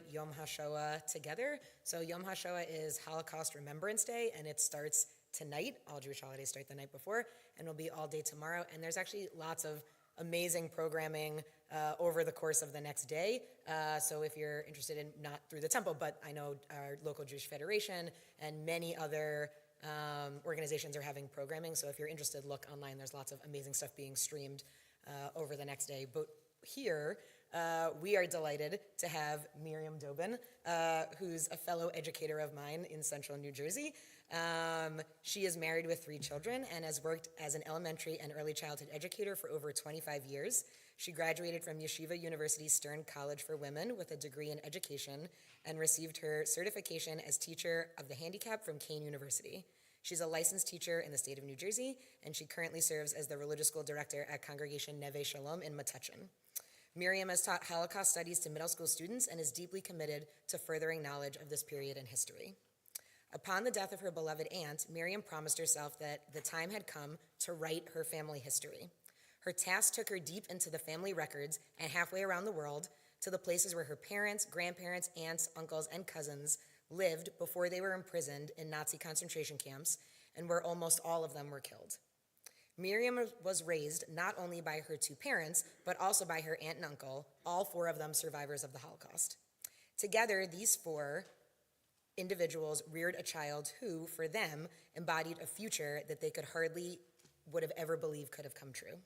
Yom HaShoah together. So Yom HaShoah is Holocaust Remembrance Day, and it starts tonight. All Jewish holidays start the night before, and will be all day tomorrow. And there's actually lots of amazing programming over the course of the next day. So if you're interested in, not through the temple, but I know our local Jewish Federation and many other organizations are having programming. So if you're interested, look online. There's lots of amazing stuff being streamed over the next day. But here, we are delighted to have Miriam Dovin, who's a fellow educator of mine in central New Jersey. She is married with 3 children and has worked as an elementary and early childhood educator for over 25 years. She graduated from Yeshiva University Stern College for Women with a degree in education and received her certification as teacher of the handicap from Kane University. She's a licensed teacher in the state of New Jersey, and she currently serves as the religious school director at Congregation Neve Shalom in Metuchen. Miriam has taught Holocaust studies to middle school students and is deeply committed to furthering knowledge of this period in history. Upon the death of her beloved aunt, Miriam promised herself that the time had come to write her family history. Her task took her deep into the family records and halfway around the world to the places where her parents, grandparents, aunts, uncles, and cousins lived before they were imprisoned in Nazi concentration camps and where almost all of them were killed. Miriam was raised not only by her 2 parents, but also by her aunt and uncle, all 4 of them survivors of the Holocaust. Together, these 4 individuals reared a child who, for them, embodied a future that they could hardly would have ever believed could have come true.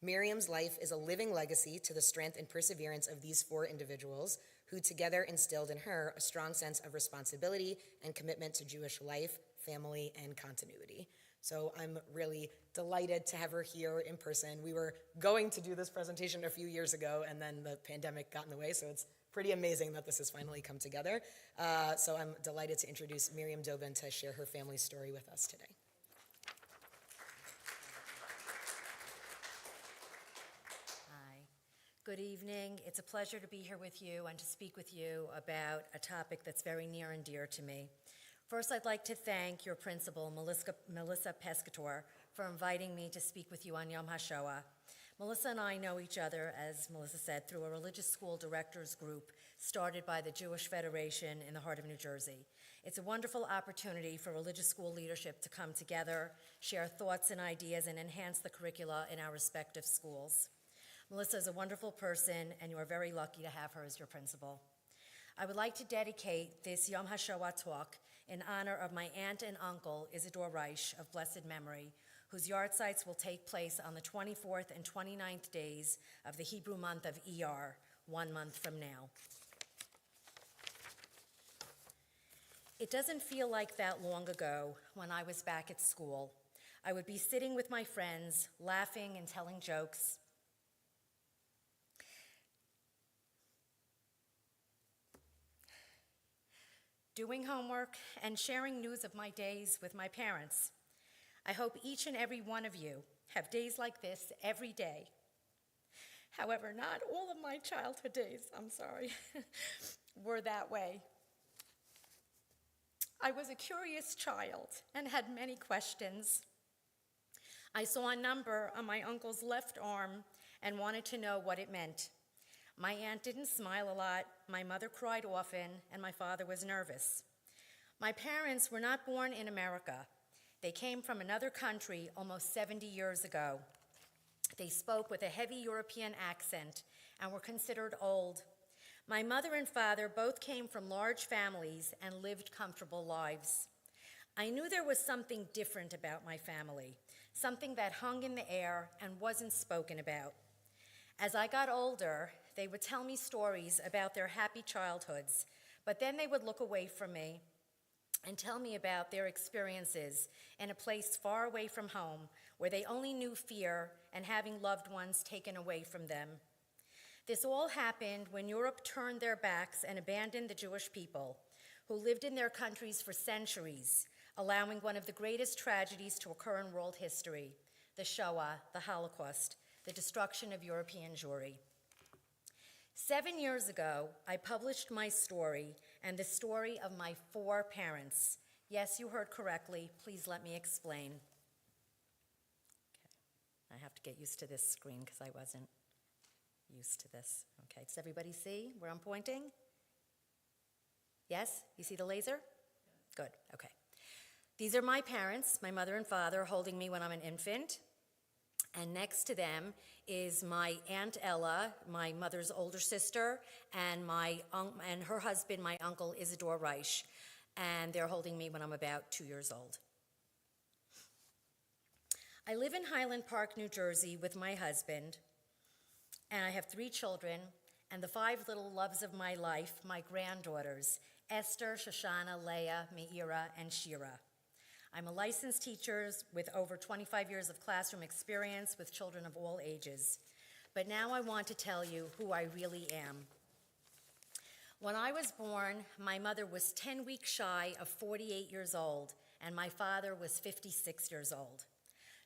Miriam's life is a living legacy to the strength and perseverance of these 4 individuals who together instilled in her a strong sense of responsibility and commitment to Jewish life, family, and continuity. So I'm really delighted to have her here in person. We were going to do this presentation a few years ago, and then the pandemic got in the way, so it's pretty amazing that this has finally come together. So I'm delighted to introduce Miriam Dovin to share her family's story with us today. Hi. Good evening. It's a pleasure to be here with you and to speak with you about a topic that's very near and dear to me. First, I'd like to thank your principal, Melissa Pescator, for inviting me to speak with you on Yom HaShoah. Melissa and I know each other, as Melissa said, through a religious school directors group started by the Jewish Federation in the heart of New Jersey. It's a wonderful opportunity for religious school leadership to come together, share thoughts and ideas, and enhance the curricula in our respective schools. Melissa is a wonderful person, and you are very lucky to have her as your principal. I would like to dedicate this Yom HaShoah talk in honor of my aunt and uncle, Isidore Reich, of blessed memory, whose yahrzeits will take place on the 24th and 29th days of the Hebrew month of Iyar, 1 month from now. It doesn't feel like that long ago when I was back at school. I would be sitting with my friends, laughing and telling jokes. Doing homework and sharing news of my days with my parents. I hope each and every one of you have days like this every day. However, not all of my childhood days, were that way. I was a curious child and had many questions. I saw a number on my uncle's left arm and wanted to know what it meant. My aunt didn't smile a lot, my mother cried often, and my father was nervous. My parents were not born in America. They came from another country almost 70 years ago. They spoke with a heavy European accent and were considered old. My mother and father both came from large families and lived comfortable lives. I knew there was something different about my family, something that hung in the air and wasn't spoken about. As I got older, they would tell me stories about their happy childhoods, but then they would look away from me and tell me about their experiences in a place far away from home where they only knew fear and having loved ones taken away from them. This all happened when Europe turned their backs and abandoned the Jewish people, who lived in their countries for centuries, allowing one of the greatest tragedies to occur in world history, the Shoah, the Holocaust, the destruction of European Jewry. 7 years ago, I published my story and the story of my 4 parents. Yes, you heard correctly. Please let me explain. Okay. I have to get used to this screen because I wasn't used to this. Okay, does everybody see where I'm pointing? Yes? You see the laser? Good, okay. These are my parents, my mother and father, holding me when I'm an infant. And next to them is my Aunt Ella, my mother's older sister, and her husband, my uncle Isidore Reich. And they're holding me when I'm about 2 years old. I live in Highland Park, New Jersey with my husband, and I have 3 children, and the 5 little loves of my life, my granddaughters, Esther, Shoshana, Leah, Meira, and Shira. I'm a licensed teacher with over 25 years of classroom experience with children of all ages. But now I want to tell you who I really am. When I was born, my mother was 10 weeks shy of 48 years old, and my father was 56 years old.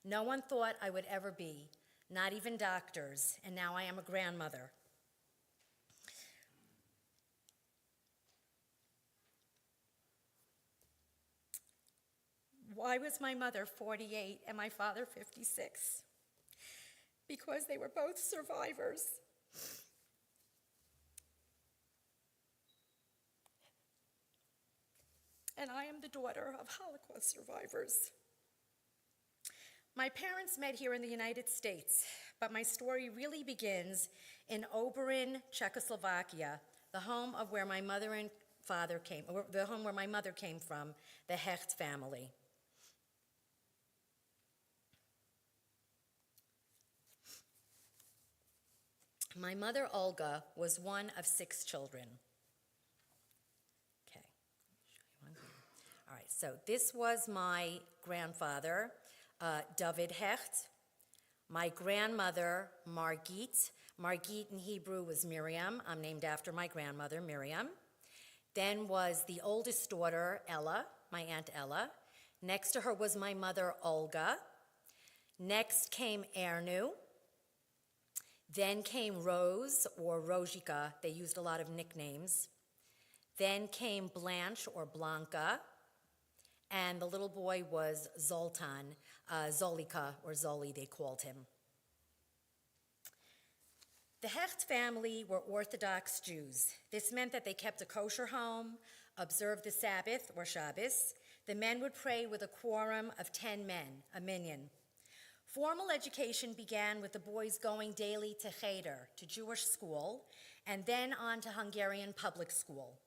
No one thought I would ever be, not even doctors, and now I am a grandmother. Why was my mother 48 and my father 56? Because they were both survivors. And I am the daughter of Holocaust survivors. My parents met here in the United States, but my story really begins in Oberyn, Czechoslovakia, the home of where my mother and father came, or the home where my mother came from, the Hecht family. My mother, Olga, was one of 6 children. Okay, let me show you one here. All right, so this was my grandfather, David Hecht. My grandmother, Margit. Margit in Hebrew was Miriam. I'm named after my grandmother, Miriam. Then was the oldest daughter, Ella, my Aunt Ella. Next to her was my mother, Olga. Next came Ernu. Then came Rose, or Rozhika. They used a lot of nicknames. Then came Blanche, or Blanca. And the little boy was Zoltan, Zolika, or Zoli, they called him. The Hecht family were Orthodox Jews. This meant that they kept a kosher home, observed the Sabbath, or Shabbos. The men would pray with a quorum of 10 men, a minyan. Formal education began with the boys going daily to cheder, to Jewish school, and then on to Hungarian public school.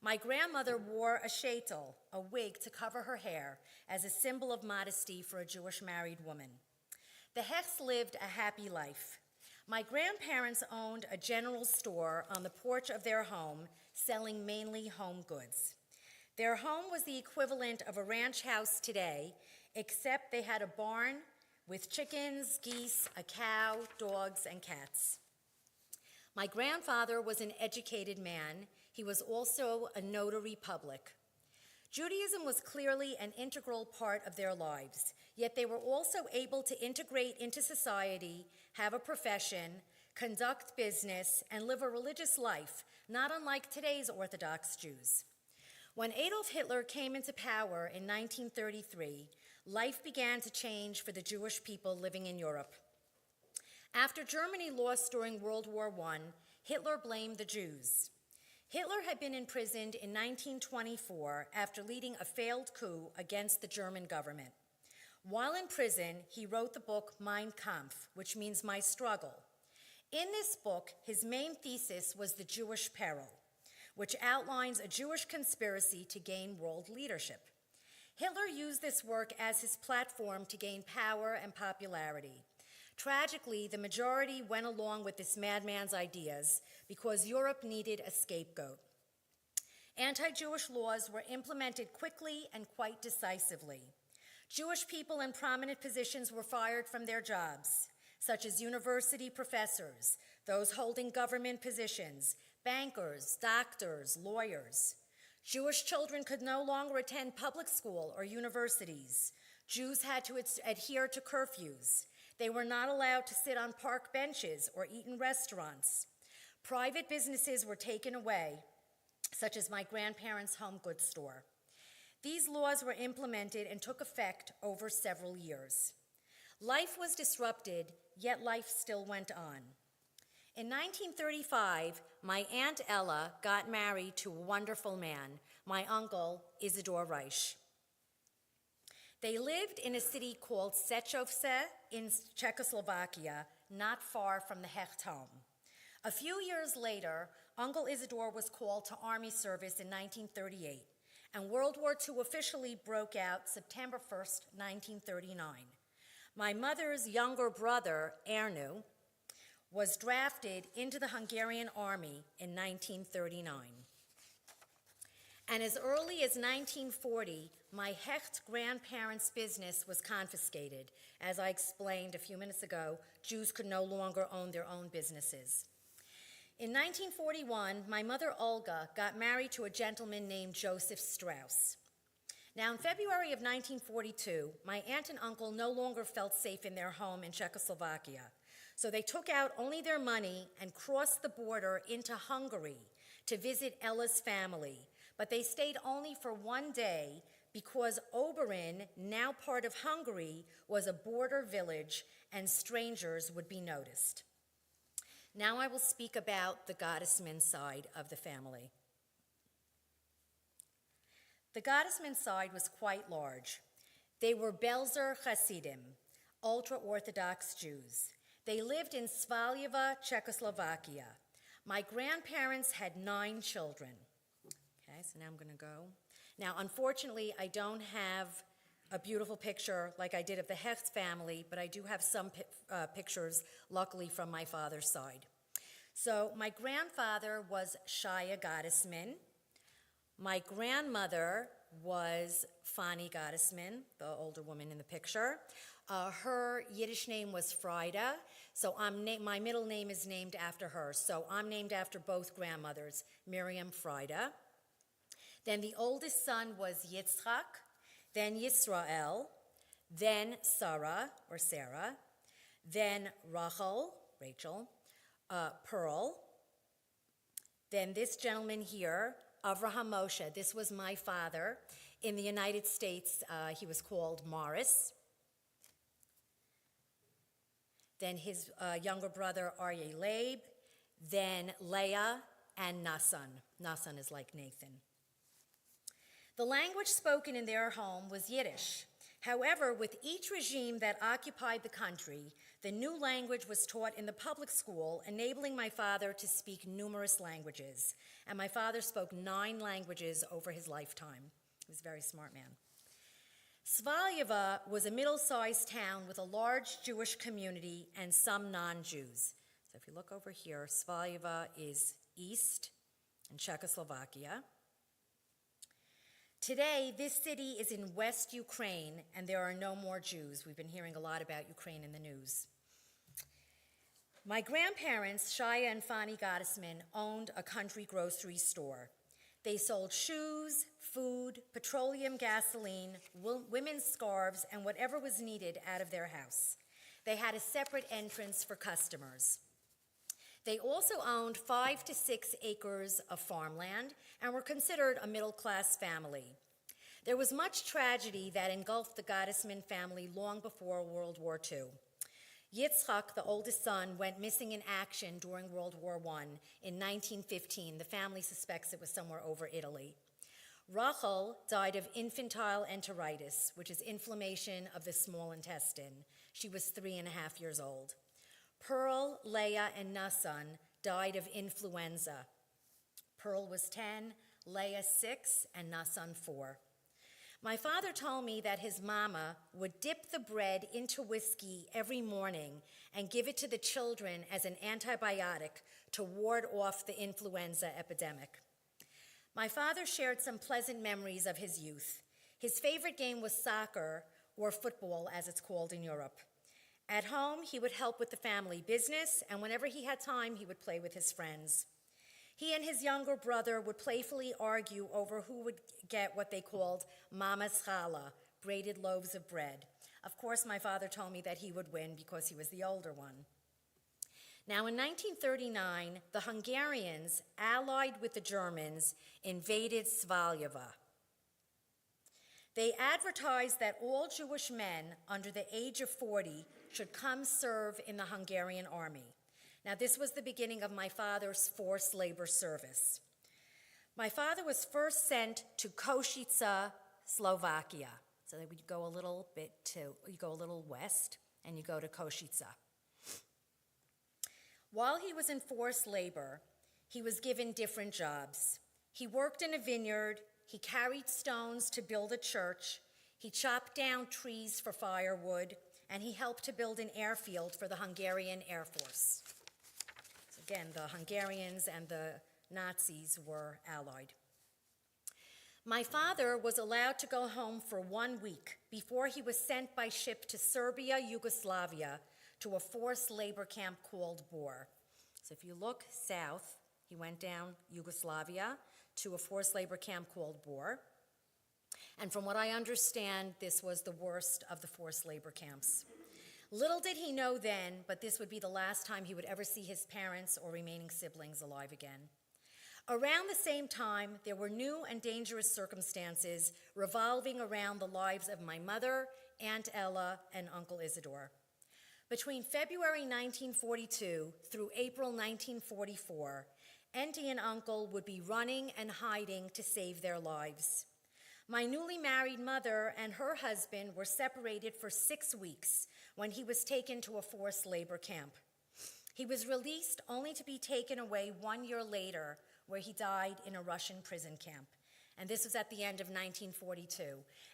My grandmother wore a sheitel, a wig to cover her hair, as a symbol of modesty for a Jewish married woman. The Hechts lived a happy life. My grandparents owned a general store on the porch of their home, selling mainly home goods. Their home was the equivalent of a ranch house today, except they had a barn with chickens, geese, a cow, dogs, and cats. My grandfather was an educated man. He was also a notary public. Judaism was clearly an integral part of their lives, yet they were also able to integrate into society, have a profession, conduct business, and live a religious life, not unlike today's Orthodox Jews. When Adolf Hitler came into power in 1933, life began to change for the Jewish people living in Europe. After Germany lost during World War I, Hitler blamed the Jews. Hitler had been imprisoned in 1924 after leading a failed coup against the German government. While in prison, he wrote the book Mein Kampf, which means My Struggle. In this book, his main thesis was the Jewish Peril, which outlines a Jewish conspiracy to gain world leadership. Hitler used this work as his platform to gain power and popularity. Tragically, the majority went along with this madman's ideas because Europe needed a scapegoat. Anti-Jewish laws were implemented quickly and quite decisively. Jewish people in prominent positions were fired from their jobs, such as university professors, those holding government positions, bankers, doctors, lawyers. Jewish children could no longer attend public school or universities. Jews had to adhere to curfews. They were not allowed to sit on park benches or eat in restaurants. Private businesses were taken away, such as my grandparents' home goods store. These laws were implemented and took effect over several years. Life was disrupted, yet life still went on. In 1935, my Aunt Ella got married to a wonderful man, my uncle Isidore Reich. They lived in a city called Sechovce in Czechoslovakia, not far from the Hecht home. A few years later, Uncle Isidore was called to army service in 1938, and World War II officially broke out September 1st, 1939. My mother's younger brother, Ernu, was drafted into the Hungarian army in 1939. And as early as 1940, my Hecht grandparents' business was confiscated. As I explained a few minutes ago, Jews could no longer own their own businesses. In 1941, my mother Olga got married to a gentleman named Joseph Strauss. Now, in February of 1942, my aunt and uncle no longer felt safe in their home in Czechoslovakia. So they took out only their money and crossed the border into Hungary to visit Ella's family. But they stayed only for one day because Oberin, now part of Hungary, was a border village and strangers would be noticed. Now I will speak about the Gottesman side of the family. The Gottesman side was quite large. They were Belzer Hasidim, ultra-Orthodox Jews. They lived in Svaljeva, Czechoslovakia. My grandparents had 9 children. Okay, so now I'm going to go. Now, unfortunately, I don't have a beautiful picture like I did of the Hecht family, but I do have some pictures, luckily, from my father's side. So my grandfather was Shaya Gottesman. My grandmother was Fanny Gottesman, the older woman in the picture. Her Yiddish name was Frida, so my middle name is named after her. So I'm named after both grandmothers, Miriam, Frida. Then the oldest son was Yitzchak, then Yisrael, then Sarah, then Rachel, Pearl. Then this gentleman here, Avraham Moshe. This was my father. In the United States, he was called Morris. Then his younger brother, Aryeh Leib, then Leah, and Nassan. Nassan is like Nathan. The language spoken in their home was Yiddish. However, with each regime that occupied the country, the new language was taught in the public school, enabling my father to speak numerous languages. And my father spoke 9 languages over his lifetime. He was a very smart man. Svaljeva was a middle-sized town with a large Jewish community and some non-Jews. So if you look over here, Svaljeva is east in Czechoslovakia. Today, this city is in West Ukraine, and there are no more Jews. We've been hearing a lot about Ukraine in the news. My grandparents, Shaya and Fanny Gottesman, owned a country grocery store. They sold shoes, food, petroleum gasoline, women's scarves, and whatever was needed out of their house. They had a separate entrance for customers. They also owned 5 to 6 acres of farmland and were considered a middle-class family. There was much tragedy that engulfed the Gottesman family long before World War II. Yitzchak, the oldest son, went missing in action during World War I in 1915. The family suspects it was somewhere over Italy. Rachel died of infantile enteritis, which is inflammation of the small intestine. She was 3.5 years old. Pearl, Leah, and Nassan died of influenza. Pearl was 10, Leah 6, and Nassan 4. My father told me that his mama would dip the bread into whiskey every morning and give it to the children as an antibiotic to ward off the influenza epidemic. My father shared some pleasant memories of his youth. His favorite game was soccer, or football as it's called in Europe. At home, he would help with the family business, and whenever he had time, he would play with his friends. He and his younger brother would playfully argue over who would get what they called mama's challah, braided loaves of bread. Of course, my father told me that he would win because he was the older one. Now, in 1939, the Hungarians, allied with the Germans, invaded Svaljeva. They advertised that all Jewish men under the age of 40 should come serve in the Hungarian army. Now, this was the beginning of my father's forced labor service. My father was first sent to Košice, Slovakia. So that you go a little west, and you go to Košice. While he was in forced labor, he was given different jobs. He worked in a vineyard, he carried stones to build a church, he chopped down trees for firewood, and he helped to build an airfield for the Hungarian Air Force. So again, the Hungarians and the Nazis were allied. My father was allowed to go home for 1 week before he was sent by ship to Serbia, Yugoslavia, to a forced labor camp called Bor. So if you look south, he went down Yugoslavia to a forced labor camp called Bor. And from what I understand, this was the worst of the forced labor camps. Little did he know then, but this would be the last time he would ever see his parents or remaining siblings alive again. Around the same time, there were new and dangerous circumstances revolving around the lives of my mother, Aunt Ella, and Uncle Isidore. Between February 1942 through April 1944, Auntie and Uncle would be running and hiding to save their lives. My newly married mother and her husband were separated for 6 weeks when he was taken to a forced labor camp. He was released only to be taken away 1 year later, where he died in a Russian prison camp. And this was at the end of 1942.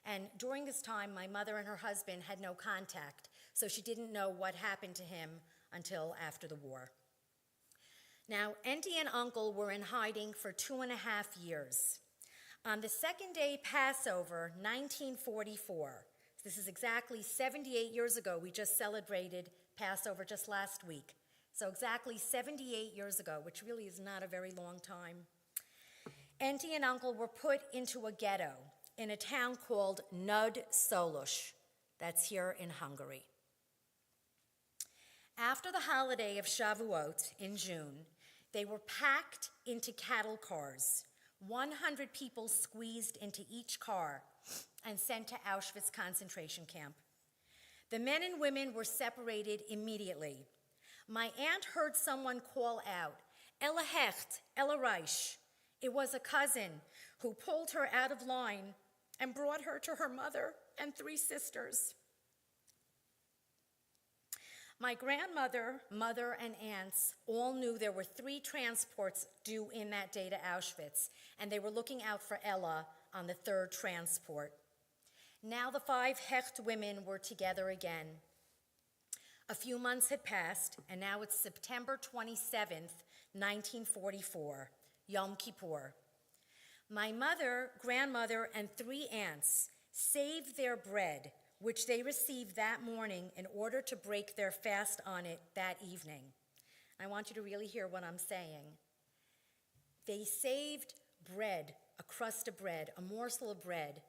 And during this time, my mother and her husband had no contact, so she didn't know what happened to him until after the war. Now, Auntie and Uncle were in hiding for 2.5 years. On the second day Passover, 1944, this is exactly 78 years ago, we just celebrated Passover just last week. So exactly 78 years ago, which really is not a very long time. Auntie and Uncle were put into a ghetto in a town called Nud Solush, that's here in Hungary. After the holiday of Shavuot in June, they were packed into cattle cars, 100 people squeezed into each car and sent to Auschwitz concentration camp. The men and women were separated immediately. My aunt heard someone call out, Ella Hecht, Ella Reich. It was a cousin who pulled her out of line and brought her to her mother and 3 sisters. My grandmother, mother, and aunts all knew there were 3 transports due in that day to Auschwitz, and they were looking out for Ella on the 3rd transport. Now the 5 Hecht women were together again. A few months had passed, and now it's September 27th, 1944, Yom Kippur. My mother, grandmother, and 3 aunts saved their bread, which they received that morning in order to break their fast on it that evening. I want you to really hear what I'm saying. They saved bread, a crust of bread, a morsel of bread.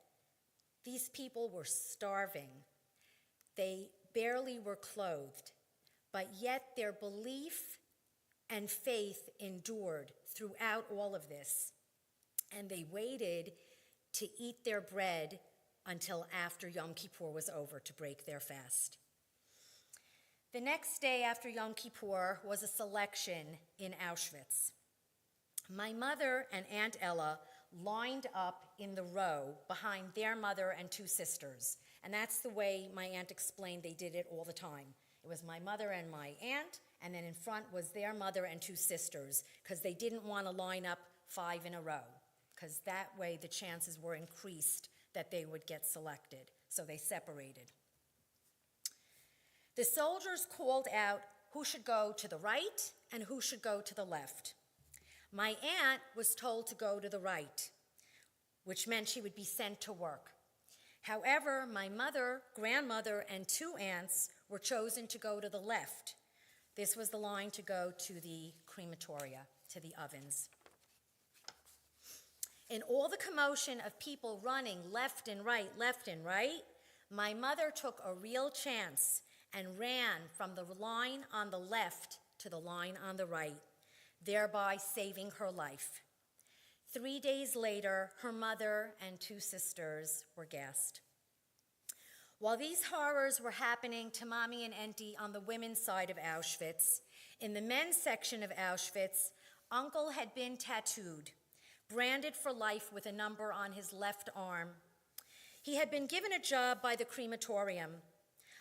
These people were starving. They barely were clothed, but yet their belief and faith endured throughout all of this. And they waited to eat their bread until after Yom Kippur was over to break their fast. The next day after Yom Kippur was a selection in Auschwitz. My mother and Aunt Ella lined up in the row behind their mother and 2 sisters. And that's the way my aunt explained they did it all the time. It was my mother and my aunt, and then in front was their mother and 2 sisters, because they didn't want to line up 5 in a row, because that way the chances were increased that they would get selected. So they separated. The soldiers called out who should go to the right and who should go to the left. My aunt was told to go to the right, which meant she would be sent to work. However, my mother, grandmother, and 2 aunts were chosen to go to the left. This was the line to go to the crematoria, to the ovens. In all the commotion of people running left and right, my mother took a real chance and ran from the line on the left to the line on the right, thereby saving her life. 3 days later, her mother and 2 sisters were gassed. While these horrors were happening to Mommy and Auntie on the women's side of Auschwitz, In the men's section of Auschwitz, Uncle had been tattooed, branded for life with a number on his left arm. He had been given a job by the crematorium.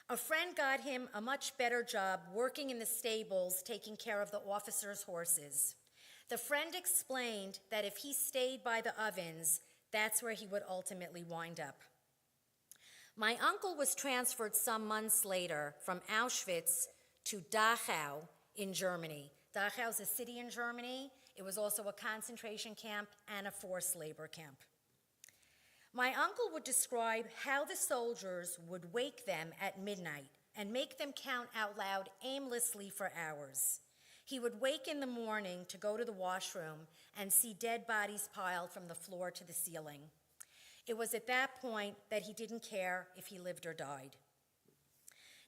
A friend got him a much better job working in the stables, taking care of the officers' horses. The friend explained that if he stayed by the ovens, that's where he would ultimately wind up. My uncle was transferred some months later from Auschwitz to Dachau in Germany. Dachau is a city in Germany. It was also a concentration camp and a forced labor camp. My uncle would describe how the soldiers would wake them at midnight and make them count out loud aimlessly for hours. He would wake in the morning to go to the washroom and see dead bodies piled from the floor to the ceiling. It was at that point that he didn't care if he lived or died.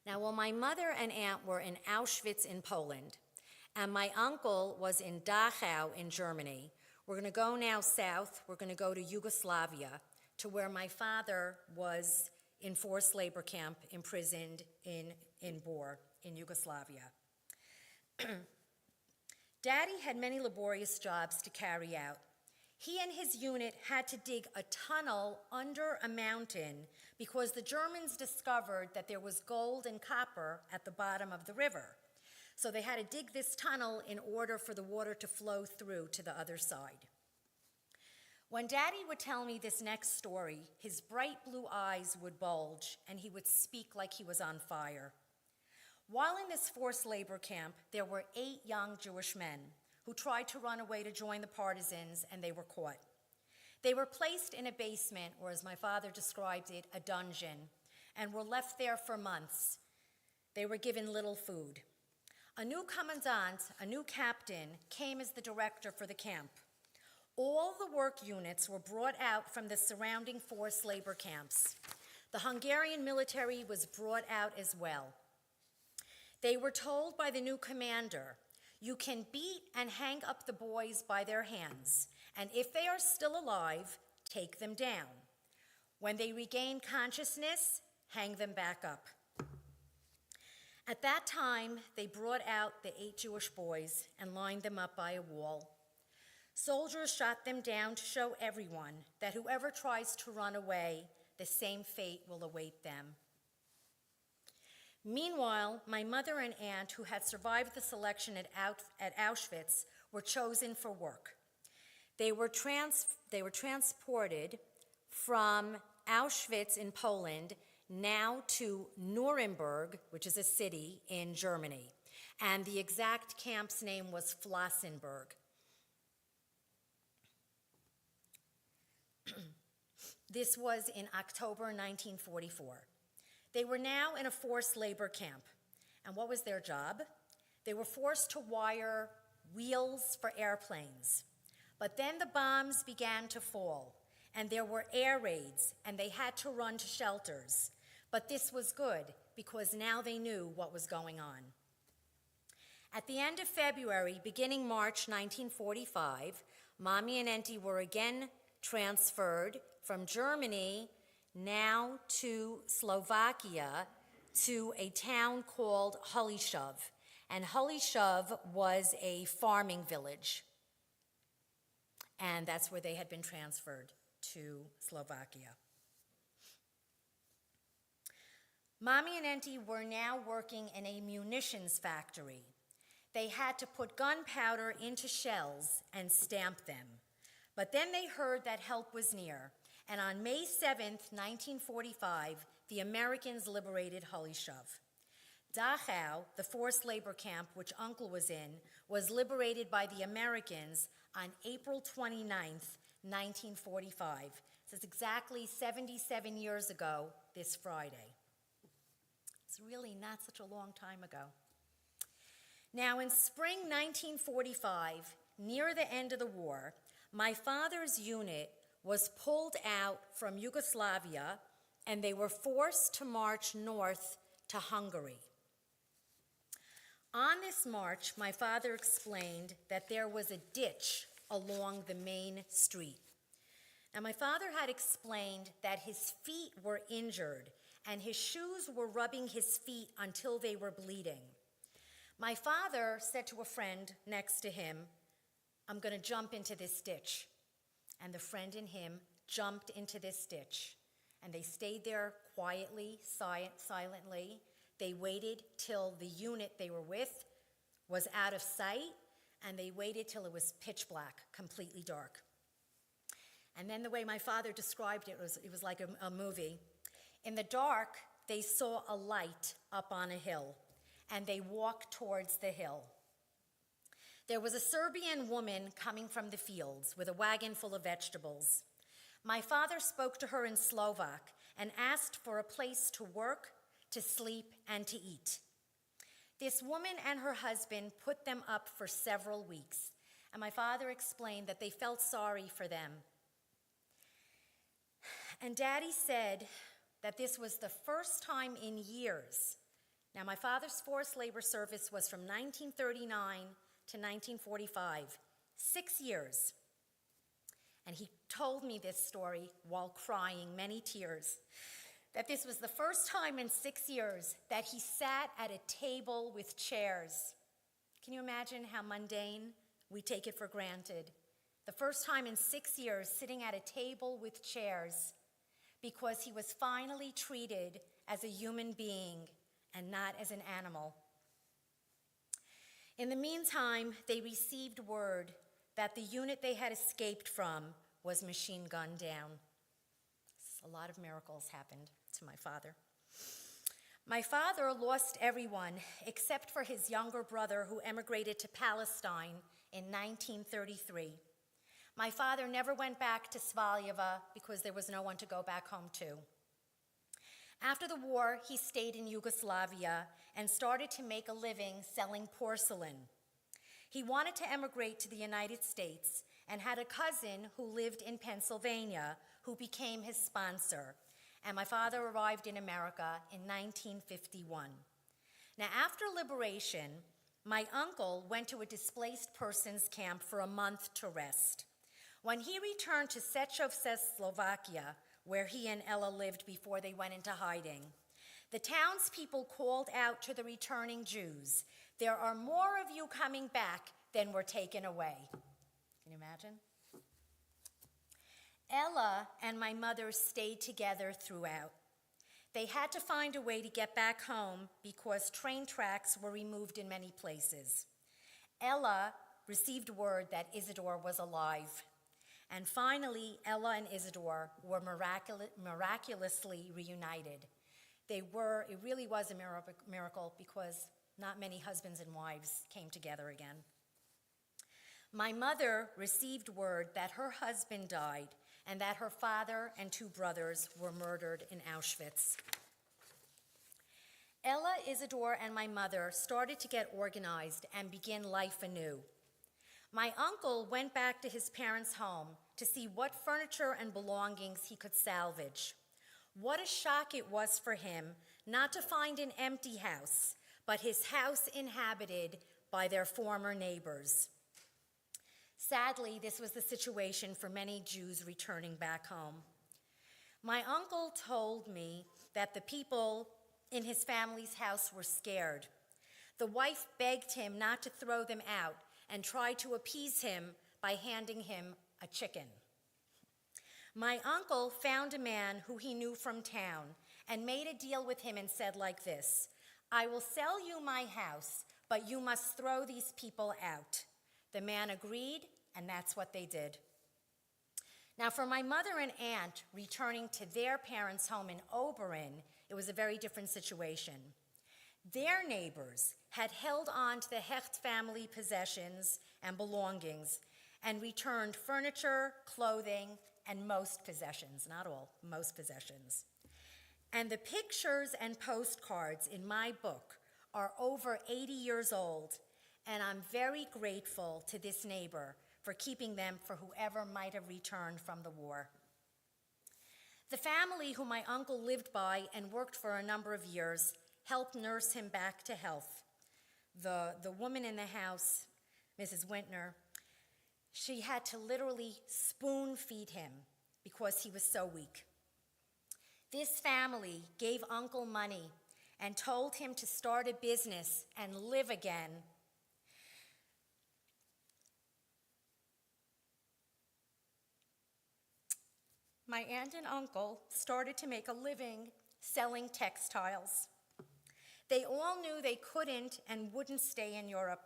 Now, while my mother and aunt were in Auschwitz in Poland, and my uncle was in Dachau in Germany, we're going to go now south. We're going to go to Yugoslavia, to where my father was in forced labor camp, imprisoned in Bor, in Yugoslavia. Daddy had many laborious jobs to carry out. He and his unit had to dig a tunnel under a mountain because the Germans discovered that there was gold and copper at the bottom of the river. So they had to dig this tunnel in order for the water to flow through to the other side. When Daddy would tell me this next story, his bright blue eyes would bulge and he would speak like he was on fire. While in this forced labor camp, there were 8 young Jewish men who tried to run away to join the partisans, and they were caught. They were placed in a basement, or as my father described it, a dungeon, and were left there for months. They were given little food. A new commandant, a new captain, came as the director for the camp. All the work units were brought out from the surrounding forced labor camps. The Hungarian military was brought out as well. They were told by the new commander, "You can beat and hang up the boys by their hands, and if they are still alive, take them down. When they regain consciousness, hang them back up." At that time, they brought out the 8 Jewish boys and lined them up by a wall. Soldiers shot them down to show everyone that whoever tries to run away, the same fate will await them. Meanwhile, my mother and aunt, who had survived the selection at Auschwitz, were chosen for work. They were transported from Auschwitz in Poland now to Nuremberg, which is a city in Germany, and the exact camp's name was Flossenburg. This was in October 1944. They were now in a forced labor camp. And what was their job? They were forced to wire wheels for airplanes. But then the bombs began to fall, and there were air raids, and they had to run to shelters. But this was good, because now they knew what was going on. At the end of February, beginning March 1945, Mommy and Auntie were again transferred from Germany now to Slovakia, to a town called HaShoah. And HaShoah was a farming village. And that's where they had been transferred to Slovakia. Mommy and Auntie were now working in a munitions factory. They had to put gunpowder into shells and stamp them. But then they heard that help was near. And on May 7th, 1945, the Americans liberated HaShoah. Dachau, the forced labor camp which Uncle was in, was liberated by the Americans on April 29th, 1945. So it's exactly 77 years ago this Friday. It's really not such a long time ago. Now, in spring 1945, near the end of the war, my father's unit was pulled out from Yugoslavia, and they were forced to march north to Hungary. On this march, my father explained that there was a ditch along the main street. Now, my father had explained that his feet were injured, and his shoes were rubbing his feet until they were bleeding. My father said to a friend next to him, "I'm going to jump into this ditch." And the friend and him jumped into this ditch. And they stayed there quietly, silently. They waited till the unit they were with was out of sight, and they waited till it was pitch black, completely dark. And then the way my father described it was like a movie. In the dark, they saw a light up on a hill, and they walked towards the hill. There was a Serbian woman coming from the fields with a wagon full of vegetables. My father spoke to her in Slovak and asked for a place to work, to sleep, and to eat. This woman and her husband put them up for several weeks, and my father explained that they felt sorry for them. And Daddy said that this was the first time in years. Now, my father's forced labor service was from 1939 to 1945, 6 years. And he told me this story while crying many tears, that this was the first time in 6 years that he sat at a table with chairs. Can you imagine how mundane we take it for granted? The first time in 6 years sitting at a table with chairs because he was finally treated as a human being and not as an animal. In the meantime, they received word that the unit they had escaped from was machine gunned down. A lot of miracles happened to my father. My father lost everyone except for his younger brother who emigrated to Palestine in 1933. My father never went back to Svaljeva because there was no one to go back home to. After the war, he stayed in Yugoslavia and started to make a living selling porcelain. He wanted to emigrate to the United States and had a cousin who lived in Pennsylvania who became his sponsor. And my father arrived in America in 1951. Now, after liberation, my uncle went to a displaced persons camp for a month to rest. When he returned to Sečov, Slovakia, where he and Ella lived before they went into hiding, the townspeople called out to the returning Jews, "There are more of you coming back than were taken away." Can you imagine? Ella and my mother stayed together throughout. They had to find a way to get back home because train tracks were removed in many places. Ella received word that Isidore was alive. And finally, Ella and Isidore were miraculously reunited. It really was a miracle because not many husbands and wives came together again. My mother received word that her husband died and that her father and 2 brothers were murdered in Auschwitz. Ella, Isidore, and my mother started to get organized and begin life anew. My uncle went back to his parents' home to see what furniture and belongings he could salvage. What a shock it was for him not to find an empty house, but his house inhabited by their former neighbors. Sadly, this was the situation for many Jews returning back home. My uncle told me that the people in his family's house were scared. The wife begged him not to throw them out and tried to appease him by handing him a chicken. My uncle found a man who he knew from town and made a deal with him and said like this, "I will sell you my house, but you must throw these people out." The man agreed, and that's what they did. Now, for my mother and aunt returning to their parents' home in Oberyn, it was a very different situation. Their neighbors had held on to the Hecht family possessions and belongings and returned furniture, clothing, and most possessions, not all, most possessions. And the pictures and postcards in my book are over 80 years old, and I'm very grateful to this neighbor for keeping them for whoever might have returned from the war. The family who my uncle lived by and worked for a number of years helped nurse him back to health. The woman in the house, Mrs. Wintner, she had to literally spoon feed him because he was so weak. This family gave Uncle money and told him to start a business and live again. My aunt and uncle started to make a living selling textiles. They all knew they couldn't and wouldn't stay in Europe,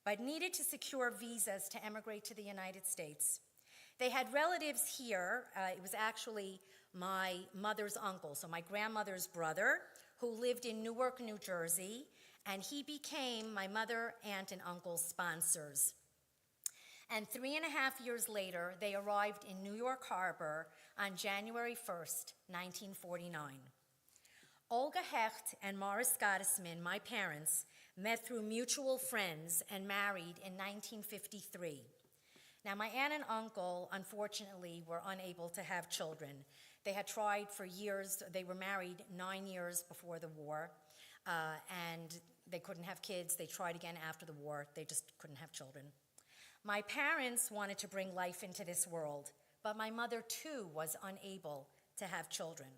but needed to secure visas to emigrate to the United States. They had relatives here. It was actually my mother's uncle, so my grandmother's brother, who lived in Newark, New Jersey, and he became my mother, aunt, and uncle's sponsors. And 3.5 years later, they arrived in New York Harbor on January 1st, 1949. Olga Hecht and Morris Gottesman, my parents, met through mutual friends and married in 1953. Now, my aunt and uncle, unfortunately, were unable to have children. They had tried for years. They were married 9 years before the war, and they couldn't have kids. They tried again after the war. They just couldn't have children. My parents wanted to bring life into this world, but my mother, too, was unable to have children.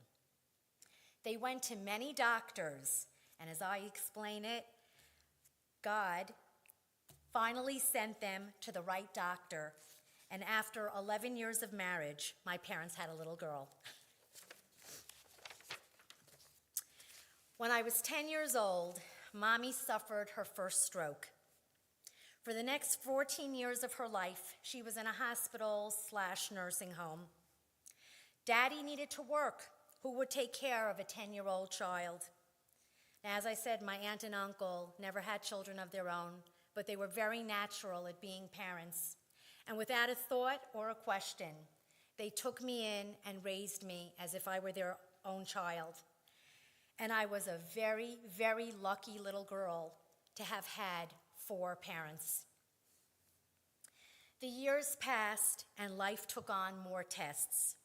They went to many doctors, and as I explain it, God finally sent them to the right doctor, and after 11 years of marriage, my parents had a little girl. When I was 10 years old, Mommy suffered her first stroke. For the next 14 years of her life, she was in a hospital/nursing home. Daddy needed to work. Who would take care of a 10-year-old child? Now, as I said, my aunt and uncle never had children of their own, but they were very natural at being parents. And without a thought or a question, they took me in and raised me as if I were their own child. And I was a very, very lucky little girl to have had 4 parents. The years passed and life took on more tests.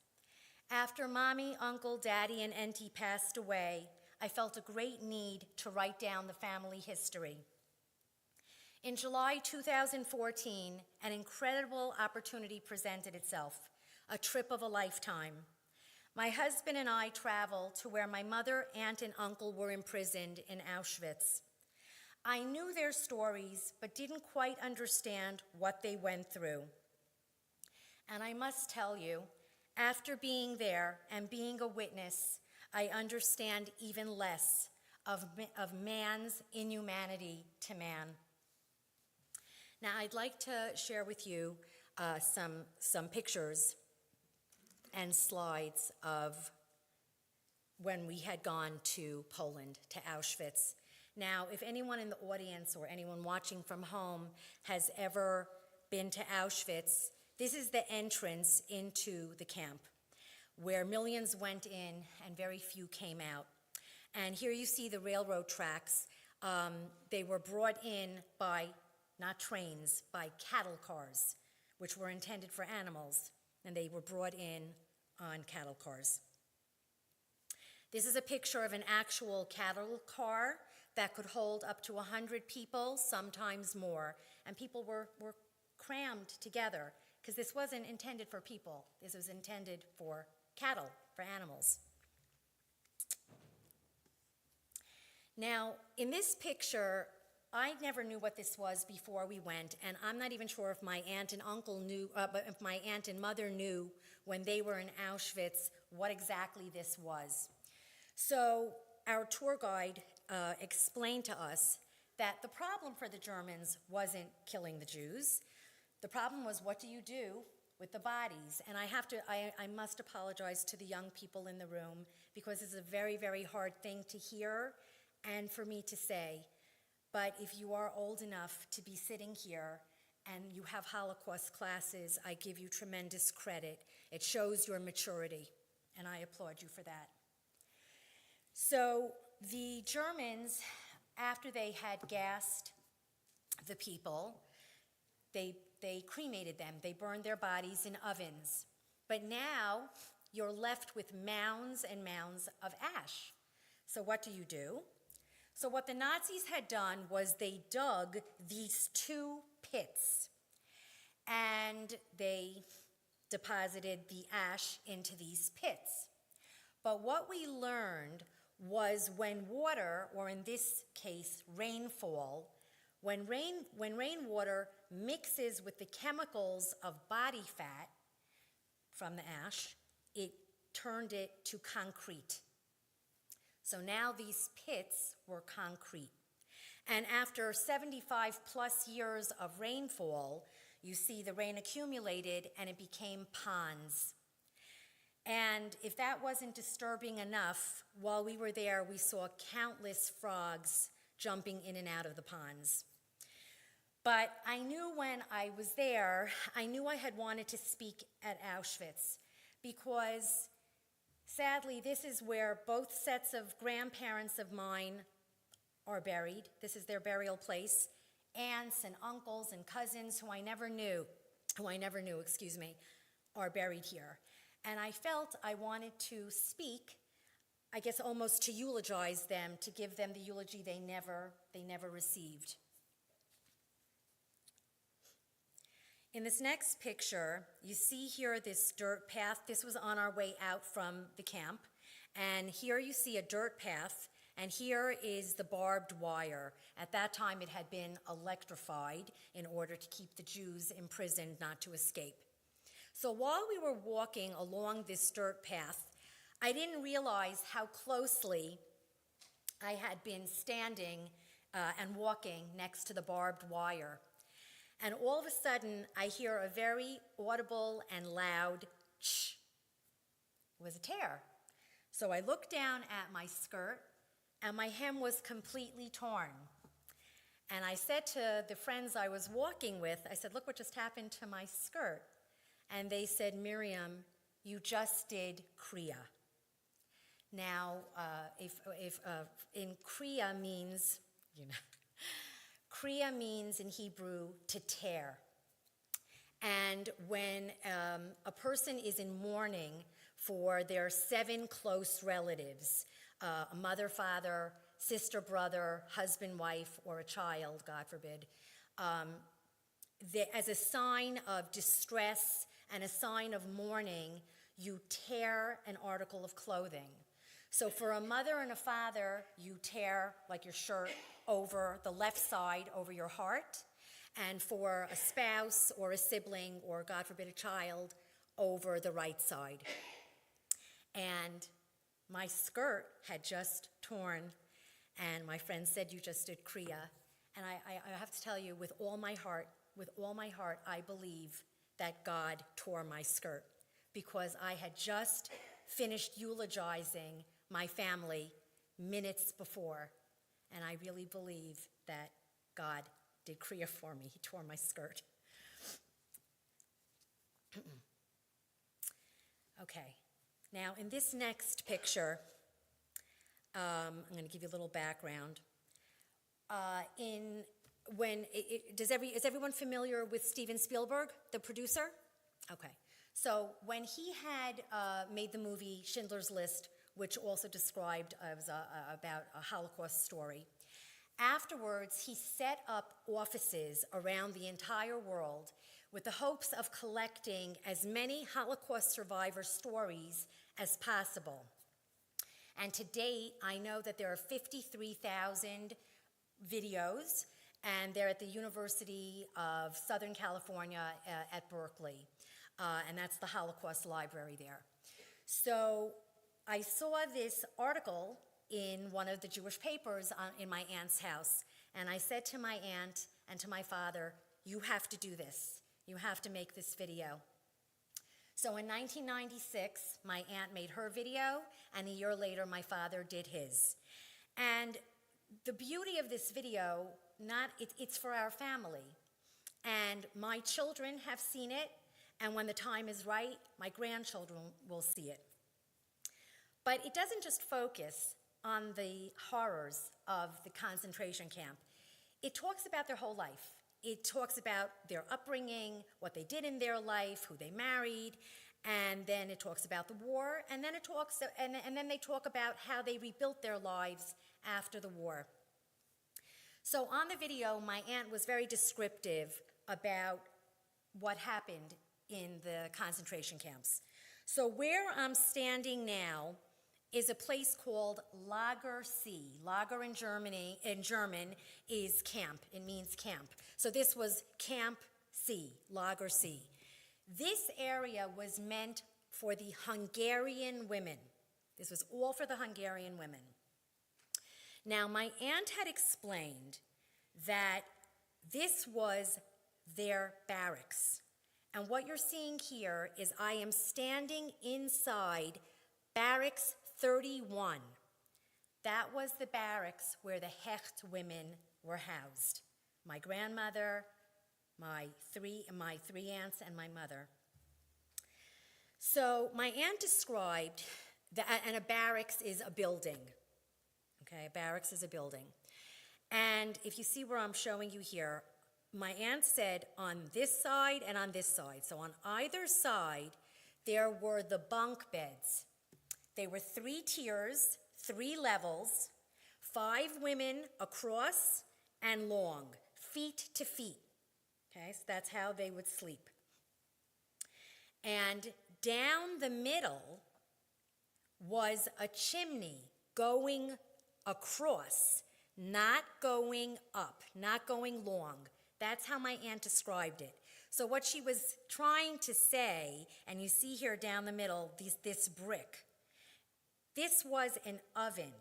After Mommy, Uncle, Daddy, and Auntie passed away, I felt a great need to write down the family history. In July 2014, an incredible opportunity presented itself, a trip of a lifetime. My husband and I traveled to where my mother, aunt, and uncle were imprisoned in Auschwitz. I knew their stories, but didn't quite understand what they went through. And I must tell you, after being there and being a witness, I understand even less of man's inhumanity to man. Now, I'd like to share with you some pictures and slides of when we had gone to Poland, to Auschwitz. Now, if anyone in the audience or anyone watching from home has ever been to Auschwitz, this is the entrance into the camp where millions went in and very few came out. And here you see the railroad tracks. They were brought in by, not trains, by cattle cars, which were intended for animals, and they were brought in on cattle cars. This is a picture of an actual cattle car that could hold up to 100 people, sometimes more, and people were crammed together because this wasn't intended for people. This was intended for cattle, for animals. Now, in this picture, I never knew what this was before we went, and I'm not even sure if my aunt and uncle knew, but if my aunt and mother knew when they were in Auschwitz what exactly this was. So our tour guide explained to us that the problem for the Germans wasn't killing the Jews. The problem was, what do you do with the bodies? And I must apologize to the young people in the room because it's a very, very hard thing to hear and for me to say. But if you are old enough to be sitting here and you have Holocaust classes, I give you tremendous credit. It shows your maturity, and I applaud you for that. So the Germans, after they had gassed the people, they cremated them. They burned their bodies in ovens. But now you're left with mounds and mounds of ash. So what do you do? So what the Nazis had done was they dug these 2 pits, and they deposited the ash into these pits. But what we learned was when water, or in this case, rainfall, when rainwater mixes with the chemicals of body fat from the ash, it turned it to concrete. So now these pits were concrete. And after 75 plus years of rainfall, you see the rain accumulated and it became ponds. And if that wasn't disturbing enough, while we were there, we saw countless frogs jumping in and out of the ponds. But I knew when I was there, I knew I had wanted to speak at Auschwitz because sadly, this is where both sets of grandparents of mine are buried. This is their burial place. Aunts and uncles and cousins who I never knew, are buried here. And I felt I wanted to speak, I guess almost to eulogize them, to give them the eulogy they never received. In this next picture, you see here this dirt path. This was on our way out from the camp. And here you see a dirt path, and here is the barbed wire. At that time, it had been electrified in order to keep the Jews imprisoned, not to escape. So while we were walking along this dirt path, I didn't realize how closely I had been standing and walking next to the barbed wire. And all of a sudden, I hear a very audible and loud shh. It was a tear. So I looked down at my skirt, and my hem was completely torn. And I said to the friends I was walking with, I said, look what just happened to my skirt. And they said, Miriam, you just did Kriya. Now, in Kriya means, Kriya means in Hebrew to tear. And when a person is in mourning for their 7 close relatives, a mother, father, sister, brother, husband, wife, or a child, God forbid, as a sign of distress and a sign of mourning, you tear an article of clothing. So for a mother and a father, you tear, like your shirt, over the left side, over your heart. And for a spouse or a sibling or, God forbid, a child, over the right side. And my skirt had just torn, and my friend said, you just did Kriya. And I have to tell you, with all my heart, I believe that God tore my skirt, because I had just finished eulogizing my family minutes before, and I really believe that God did Kriya for me. He tore my skirt. Okay, now in this next picture, I'm going to give you a little background. Is everyone familiar with Steven Spielberg, the producer? Okay, so when he had made the movie Schindler's List, which also described about a Holocaust story, afterwards he set up offices around the entire world with the hopes of collecting as many Holocaust survivor stories as possible. And to date, I know that there are 53,000 videos, and they're at the University of Southern California at Berkeley, and that's the Holocaust Library there. So I saw this article in one of the Jewish papers in my aunt's house, and I said to my aunt and to my father, you have to do this. You have to make this video. So in 1996, my aunt made her video, and a year later, my father did his. And the beauty of this video, it's for our family. And my children have seen it, and when the time is right, my grandchildren will see it. But it doesn't just focus on the horrors of the concentration camp. It talks about their whole life. It talks about their upbringing, what they did in their life, who they married, and then it talks about the war, and then then they talk about how they rebuilt their lives after the war. So on the video, my aunt was very descriptive about what happened in the concentration camps. So where I'm standing now is a place called Lager See. Lager in German is camp. It means camp. So this was Camp C, Lager See. This area was meant for the Hungarian women. This was all for the Hungarian women. Now, my aunt had explained that this was their barracks. And what you're seeing here is I am standing inside Barracks 31. That was the barracks where the Hecht women were housed. My grandmother, my three aunts, and my mother. So my aunt described that, and a barracks is a building. Okay, a barracks is a building. And if you see where I'm showing you here, my aunt said on this side and on this side. So on either side, there were the bunk beds. They were 3 tiers, 3 levels, 5 women across and long, feet to feet. Okay, so that's how they would sleep. And down the middle was a chimney going across, not going up, not going long. That's how my aunt described it. So what she was trying to say, and you see here down the middle, this brick, this was an oven.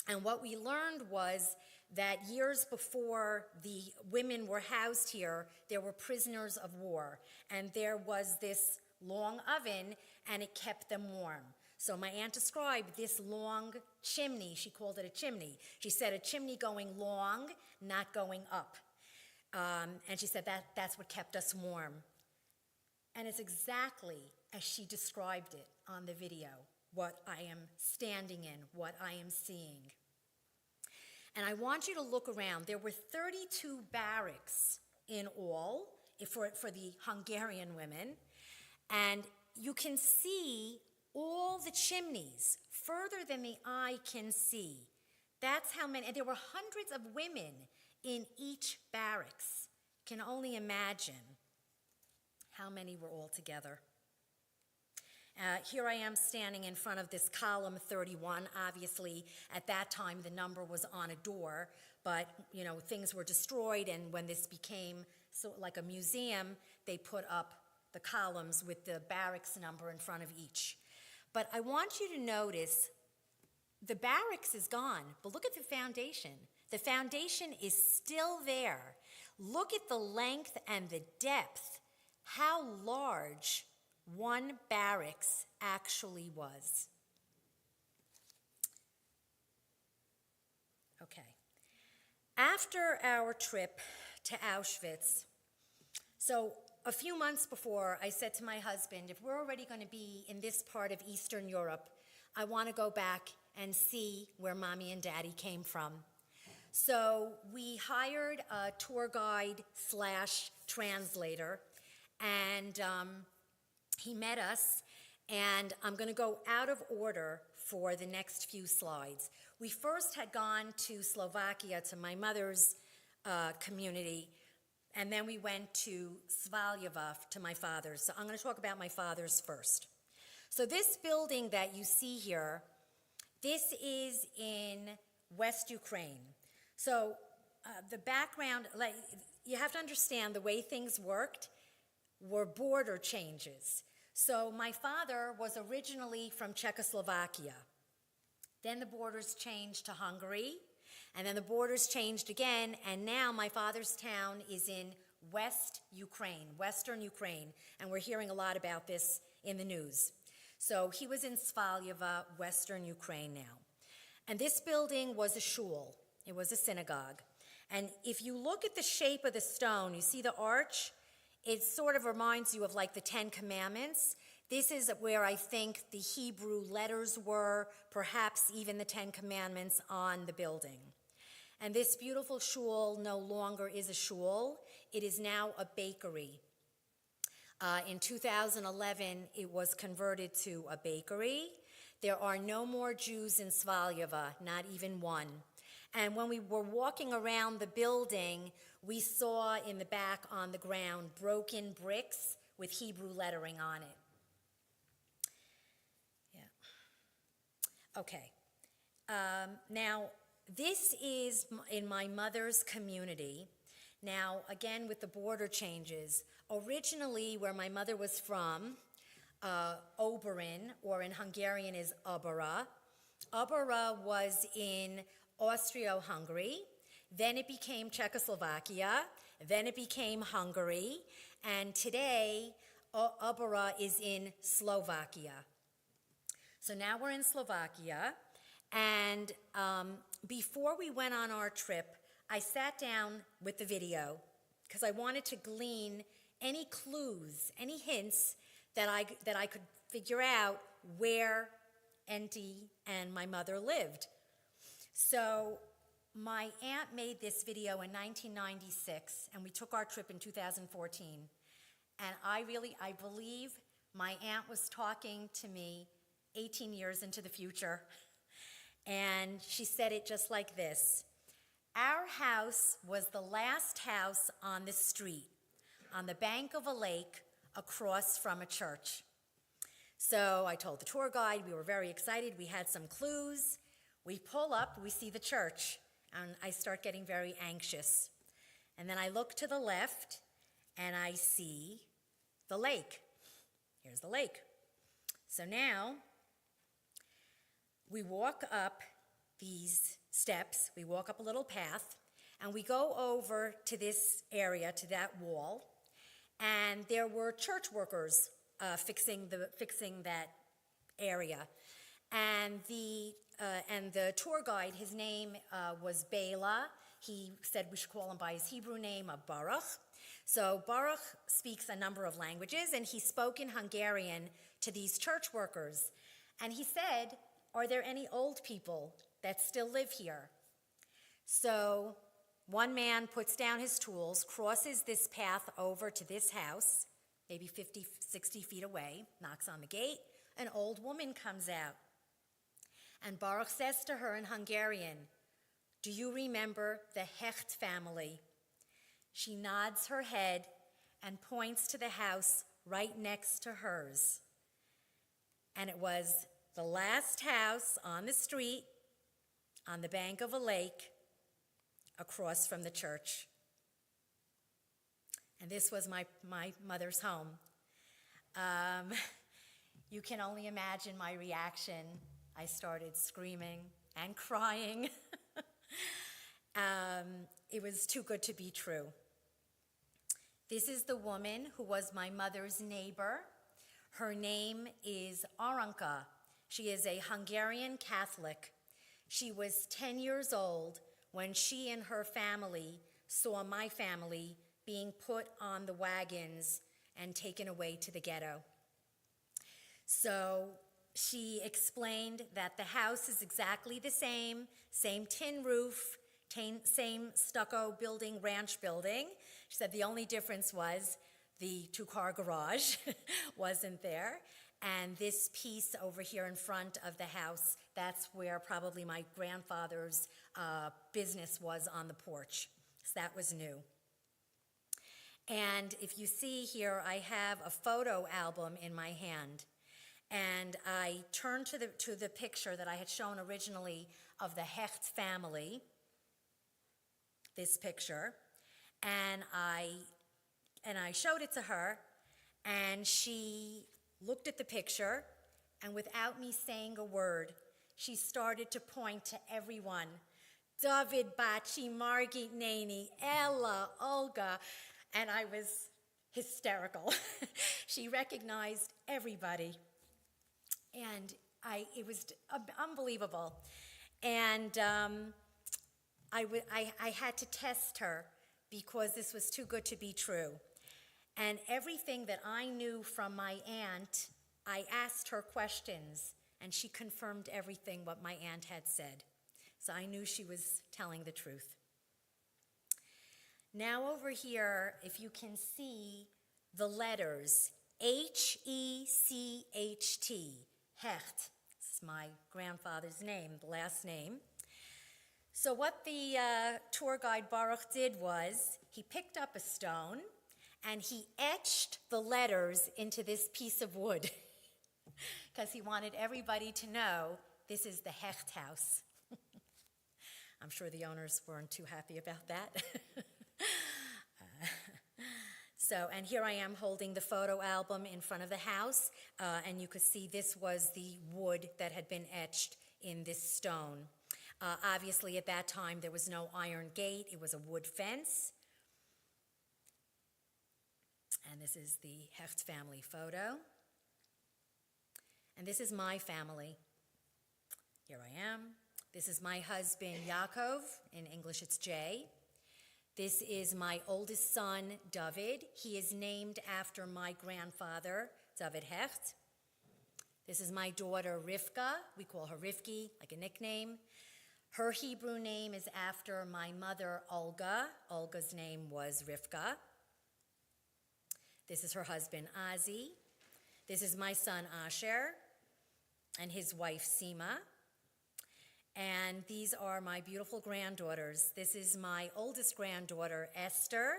And what we learned was that years before the women were housed here, there were prisoners of war. And there was this long oven, and it kept them warm. So my aunt described this long chimney. She called it a chimney. She said a chimney going long, not going up. And she said that's what kept us warm. And it's exactly as she described it on the video, what I am standing in, what I am seeing. And I want you to look around. There were 32 barracks in all for the Hungarian women. And you can see all the chimneys further than the eye can see. That's how many, and there were hundreds of women in each barracks. Can only imagine how many were all together. Here I am standing in front of this column 31. Obviously, at that time, the number was on a door, but things were destroyed, and when this became like a museum, they put up the columns with the barracks number in front of each. But I want you to notice the barracks is gone, but look at the foundation. The foundation is still there. Look at the length and the depth, how large one barracks actually was. Okay. After our trip to Auschwitz, so a few months before, I said to my husband, if we're already going to be in this part of Eastern Europe, I want to go back and see where Mommy and Daddy came from. So we hired a tour guide / translator, and he met us, and I'm going to go out of order for the next few slides. We first had gone to Slovakia, to my mother's community, and then we went to Svaljava, to my father's. So I'm going to talk about my father's first. So this building that you see here, this is in West Ukraine. So the background, you have to understand the way things worked were border changes. So my father was originally from Czechoslovakia. Then the borders changed to Hungary, and then the borders changed again, and now my father's town is in West Ukraine, Western Ukraine, and we're hearing a lot about this in the news. So he was in Svaljava, Western Ukraine now. And this building was a shul. It was a synagogue. And if you look at the shape of the stone, you see the arch? It sort of reminds you of like the 10 Commandments. This is where I think the Hebrew letters were, perhaps even the 10 Commandments on the building. And this beautiful shul no longer is a shul. It is now a bakery. In 2011, it was converted to a bakery. There are no more Jews in Svaljava, not even one. And when we were walking around the building, we saw in the back on the ground broken bricks with Hebrew lettering on it. Yeah. Okay. Now, this is in my mother's community. Now, again, with the border changes, originally where my mother was from, Oberon, or in Hungarian is Obera. Obera was in Austria-Hungary, then it became Czechoslovakia, then it became Hungary, and today Obera is in Slovakia. So now we're in Slovakia, and before we went on our trip, I sat down with the video because I wanted to glean any clues, any hints that I could figure out where Enti and my mother lived. So my aunt made this video in 1996, and we took our trip in 2014. And I believe my aunt was talking to me 18 years into the future. And she said it just like this. Our house was the last house on the street, on the bank of a lake, across from a church. So I told the tour guide, we were very excited, we had some clues. We pull up, we see the church, and I start getting very anxious. And then I look to the left, and I see the lake. Here's the lake. So now, we walk up these steps, we walk up a little path, and we go over to this area, to that wall, and there were church workers fixing that area. And the tour guide, his name was Bela. He said we should call him by his Hebrew name of Baruch. So Baruch speaks a number of languages, and he spoke in Hungarian to these church workers. And he said, are there any old people that still live here? So one man puts down his tools, crosses this path over to this house, maybe 50, 60 feet away, knocks on the gate. An old woman comes out. And Baruch says to her in Hungarian, do you remember the Hecht family? She nods her head and points to the house right next to hers. And it was the last house on the street, on the bank of a lake, across from the church. And this was my mother's home. You can only imagine my reaction. I started screaming and crying. It was too good to be true. This is the woman who was my mother's neighbor. Her name is Aranka. She is a Hungarian Catholic. She was 10 years old when she and her family saw my family being put on the wagons and taken away to the ghetto. So she explained that the house is exactly the same tin roof, same stucco building, ranch building. She said the only difference was the two-car garage wasn't there. And this piece over here in front of the house, that's where probably my grandfather's business was, on the porch. So that was new. And if you see here, I have a photo album in my hand. And I turned to the picture that I had shown originally of the Hecht family, this picture, and I showed it to her, and she looked at the picture, and without me saying a word, she started to point to everyone. David, Bachi, Margit, Nani, Ella, Olga, and I was hysterical. She recognized everybody, and it was unbelievable. And I had to test her because this was too good to be true. And everything that I knew from my aunt, I asked her questions, and she confirmed everything what my aunt had said. So I knew she was telling the truth. Now over here, if you can see the letters, H-E-C-H-T, Hecht. This is my grandfather's name, the last name. So what the tour guide Baruch did was, he picked up a stone, and he etched the letters into this piece of wood because he wanted everybody to know this is the Hecht house. I'm sure the owners weren't too happy about that. And here I am holding the photo album in front of the house, and you could see this was the wood that had been etched in this stone. Obviously, at that time, there was no iron gate. It was a wood fence. And this is the Hecht family photo. And this is my family. Here I am. This is my husband, Yaakov. In English, it's Jay. This is my oldest son, David. He is named after my grandfather, David Hecht. This is my daughter, Rivka. We call her Rivki, like a nickname. Her Hebrew name is after my mother, Olga. Olga's name was Rivka. This is her husband, Ozzy. This is my son, Asher, and his wife, Sima. And these are my beautiful granddaughters. This is my oldest granddaughter, Esther.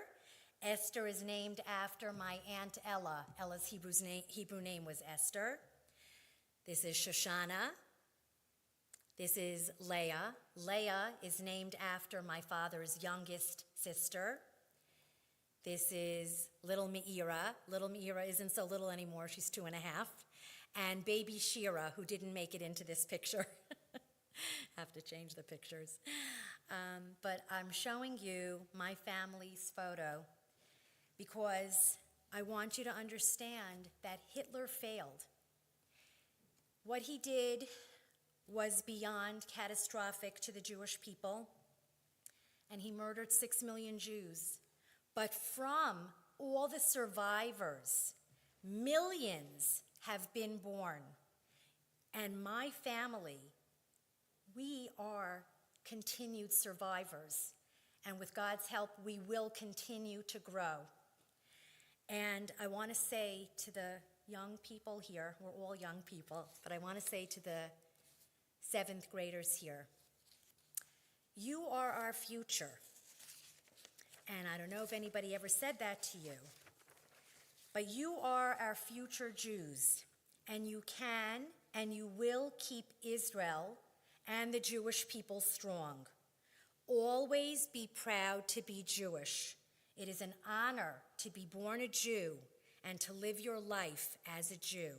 Esther is named after my Aunt Ella. Ella's Hebrew name was Esther. This is Shoshana. This is Leah. Leah is named after my father's youngest sister. This is little Meira. Little Meira isn't so little anymore. She's 2.5. And baby Shira, who didn't make it into this picture. Have to change the pictures. But I'm showing you my family's photo because I want you to understand that Hitler failed. What he did was beyond catastrophic to the Jewish people, and he murdered 6 million Jews. But from all the survivors, millions have been born. And my family, we are continued survivors. And with God's help, we will continue to grow. And I want to say to the young people here, we're all young people, but I want to say to the 7th graders here, you are our future. And I don't know if anybody ever said that to you, but you are our future Jews, and you can and you will keep Israel and the Jewish people strong. Always be proud to be Jewish. It is an honor to be born a Jew and to live your life as a Jew.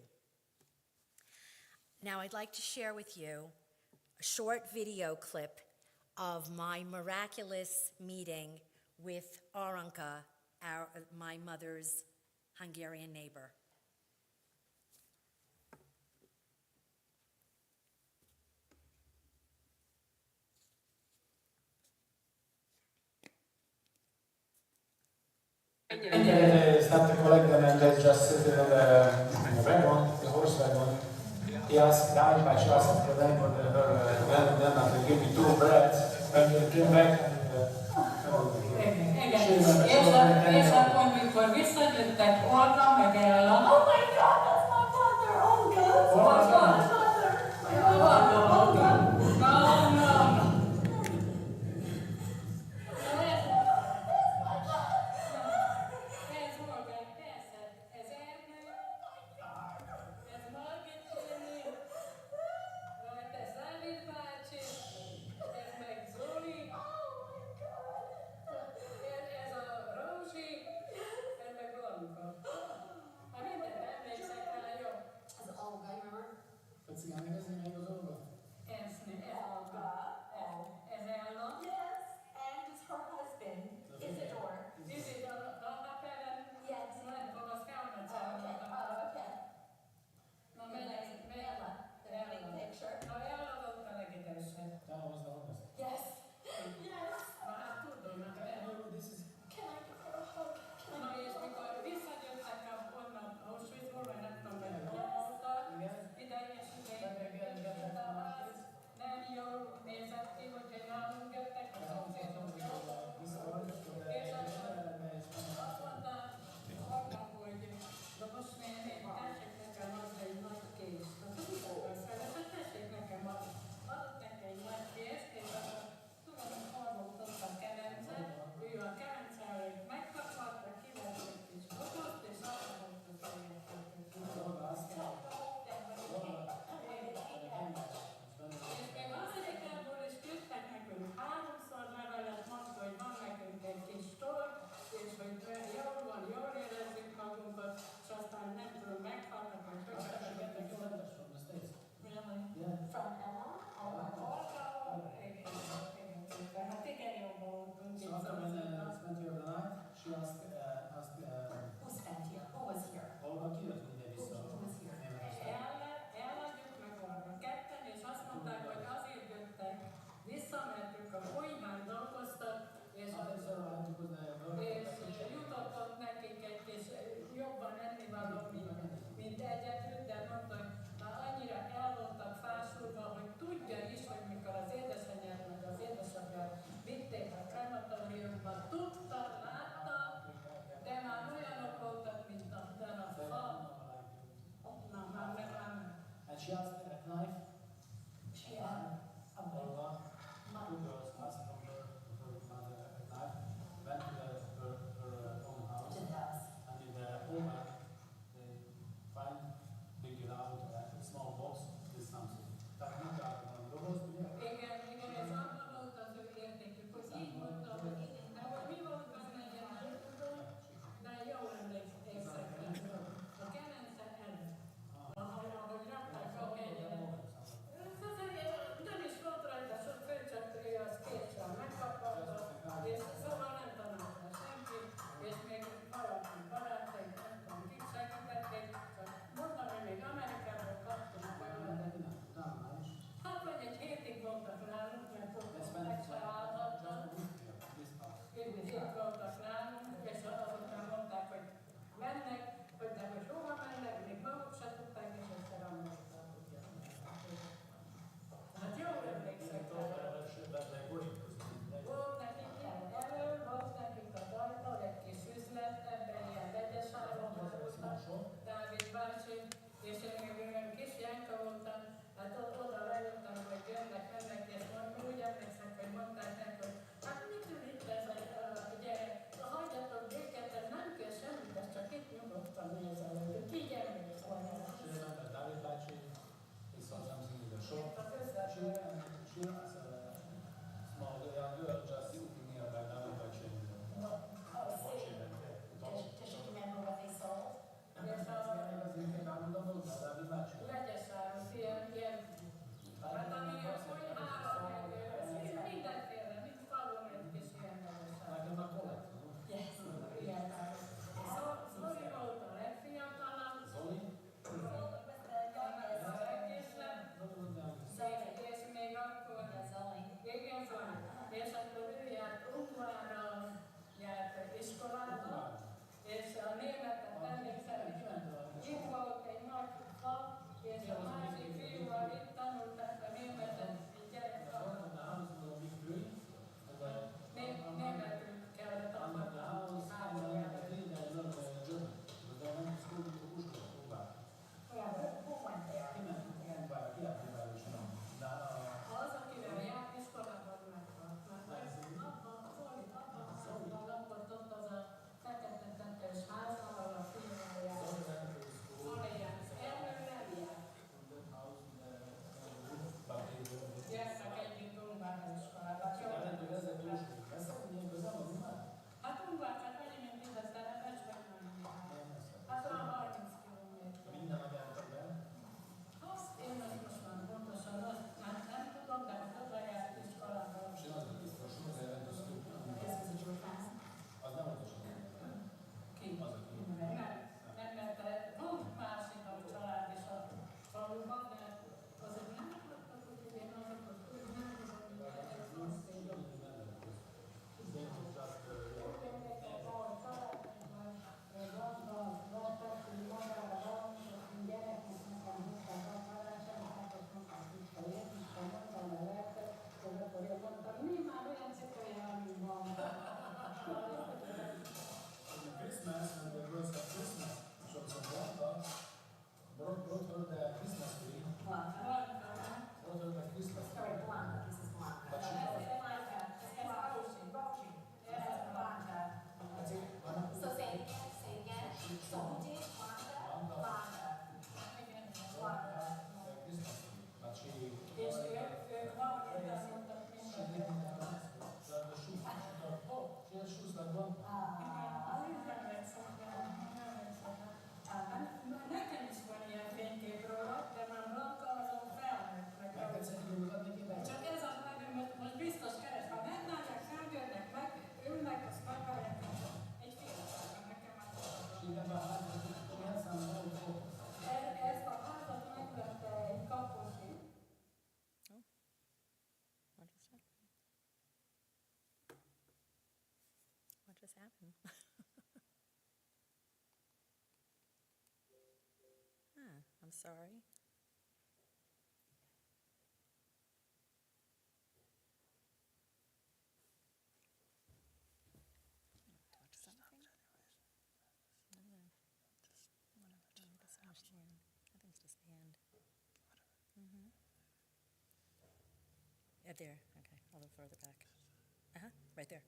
Now I'd like to share with you a short video clip of my miraculous meeting with Aranka, my mother's Hungarian neighbor. It's not to collect them and they just sitting on the wagon, the horse wagon. He asked Dachau, she asked for them, to give me 2 breads, and they came back and és akkor, mikor visszajöttek Olga, meg Ella, oh my God, that's my mother, Olga, she asked a knife. She had a Olga, two girls asked from her mother a knife, went to her own house, and in the oven they find, digging out a small box with something. Tehát mindjárt van doboz, ugye? Igen, és abban volt az ő értékük, hogy így mondta, hogy de hogy mi volt benne, én nem tudom, de jól emlékszem. A kelence előtt, ahogy rakták a kegyet. Nem is volt rajta, sok főcsöptő, az kétszer megkaparta, és szóval nem tanulta senki, és még barátaik, nem tudom, kik segítették, csak mondtam, hogy még Amerikából kaptunk olyan. Hát vagy egy hétig voltak nálunk, mert tudtuk, meg se állhattak. Itt voltak nálunk, és azután mondták, hogy mennek, hogy de hogy hova mennek, még maguk se tudták, és egyszer amoltak. Hát jól emlékszek rá. Volt nekik ilyen elő, volt nekik az ajtó, egy kis üzlet, ebben ilyen vegyes áron voltak, Dávid bácsi, és én még olyan kis jánka voltam, hát oda lejöttem, hogy jönnek, és úgy emlékszem, hogy mondták neki, hogy hát mit ül itt ez a gyerek, hagyjatok békét, ez nem kell semmit, ez csak itt nyugodtan nézel, hogy így emlékszem. David bácsi, he saw something in the shop. She as a small young girl just sitting nearby David bácsi. Does she remember what they sold? Vegyes áron, ilyen, hát amilyen konyhára, meg mindenféle, mint falon egy kis ilyen vegyes áron. Yes. Ilyen áron. Zoli volt a legfiatalabb. Zoli? A legkisebb. És még akkor, igen, Zoli. És akkor ő járt Ungvárra, járt iskolába, és a németet emlékszem, hogy itt volt egy nagy fa, és a másik fiúval itt tanulták a németet, egy gyerek németül kellett tanulni a háborújára. Az, akivel járt iskolában meghalt, mert abban lakott ott az a fekete tettes ház, ahol a fiúval járt. Zolián, erről nem járt. Jártak együtt Ungvárra iskolába. Hát Ungvár csak annyi, mint itt, aztán a Becsben nem. Hát olyan 30 kilométer. Minden a gyártakban. Azt én most már pontosan nem tudom, de oda járt iskolába. És az a biztos, hogy az This was a Jewish family. az nem az a Ki? az a ki. Nem, mert volt másik a család is a faluban, de azért nem akartak, hogy én azokat úgy nem tudom, hogy ez az szépen. Christmas, when the girls have Christmas, so Blanca brought her the Christmas tree, Blanca. brought her the Christmas tree. Sorry, Blanca. This is Blanca. But she Blanca. Roshi. That's Blanca. That's it. So say it again. Say it again. So who did Blanca? Blanca. Blanca. The Christmas tree. But she És ők valamit mondtak didn't mindenki. have the shoes. She thought, oh, she has shoes like Blanca. Nekem is van ilyen fénykép róla, de már Blanka azon felnőtt meg. Csak ez az nagyon, most biztos keres, ha megnállják, felgörnek meg, ülnek, azt megvárják, egy fiatal, nekem már ezt a házat megvette egy kaposi. What just happened? What just happened? I'm sorry. Touch something? No. Just whatever. Just understand. I think it's just the end. Right there, okay, a little further back. Right there.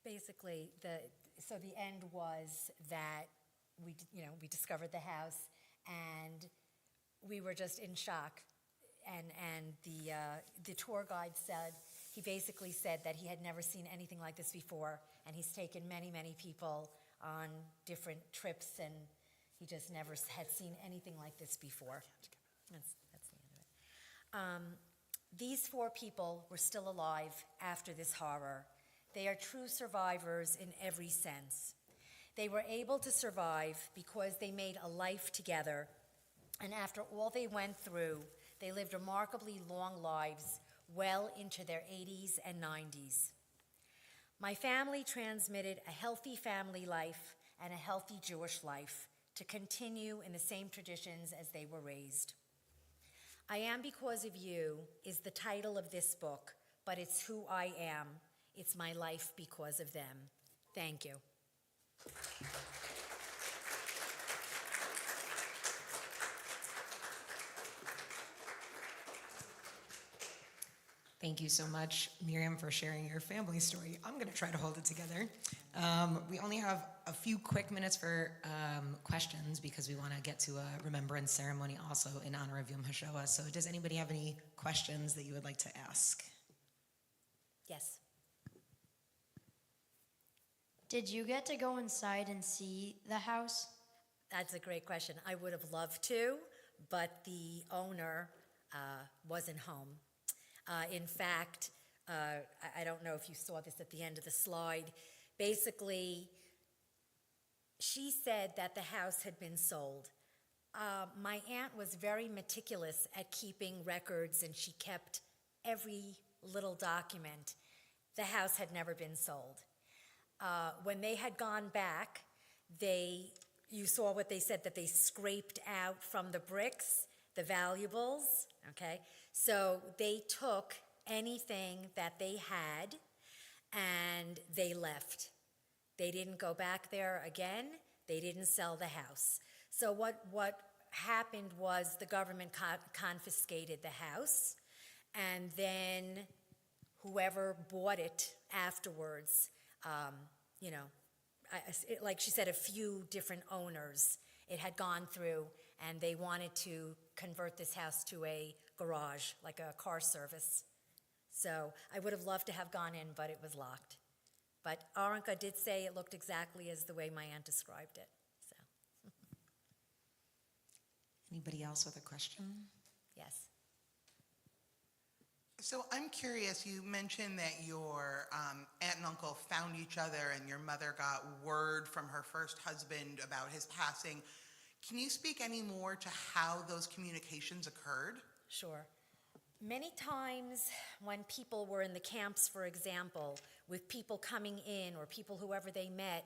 Basically, so the end was that we discovered the house, and we were just in shock. And the tour guide said, he basically said that he had never seen anything like this before, and he's taken many, many people on different trips, and he just never had seen anything like this before. That's the end of it. These 4 people were still alive after this horror. They are true survivors in every sense. They were able to survive because they made a life together, and after all they went through, they lived remarkably long lives, well into their 80s and 90s. My family transmitted a healthy family life and a healthy Jewish life to continue in the same traditions as they were raised. I Am Because of You is the title of this book, but it's who I am. It's my life because of them. Thank you. Thank you so much, Miriam, for sharing your family story. I'm going to try to hold it together. We only have a few quick minutes for questions because we want to get to a remembrance ceremony also in honor of Yom HaShoah. So does anybody have any questions that you would like to ask? Yes. Did you get to go inside and see the house? That's a great question. I would have loved to, but the owner wasn't home. In fact, I don't know if you saw this at the end of the slide. Basically, she said that the house had been sold. My aunt was very meticulous at keeping records, and she kept every little document. The house had never been sold. When they had gone back, you saw what they said, that they scraped out from the bricks the valuables, okay? So they took anything that they had and they left. They didn't go back there again. They didn't sell the house. So what happened was the government confiscated the house, and then whoever bought it afterwards, like she said, a few different owners. It had gone through, and they wanted to convert this house to a garage, like a car service. So I would have loved to have gone in, but it was locked. But Aranka did say it looked exactly as the way my aunt described it. So. Anybody else with a question? Yes. So I'm curious, you mentioned that your aunt and uncle found each other and your mother got word from her first husband about his passing. Can you speak any more to how those communications occurred? Sure. Many times when people were in the camps, for example, with people coming in or people whoever they met,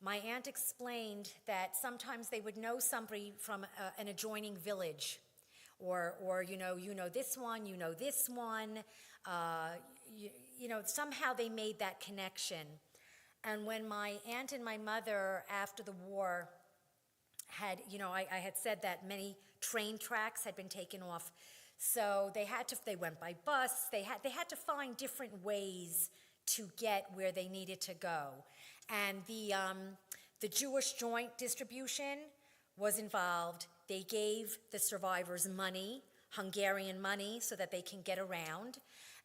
my aunt explained that sometimes they would know somebody from an adjoining village, or you know this one, you know this one, somehow they made that connection. And when my aunt and my mother, after the war, had, I had said that many train tracks had been taken off, so they went by bus. They had to find different ways to get where they needed to go, and the Jewish Joint Distribution was involved. They gave the survivors money, Hungarian money, so that they can get around,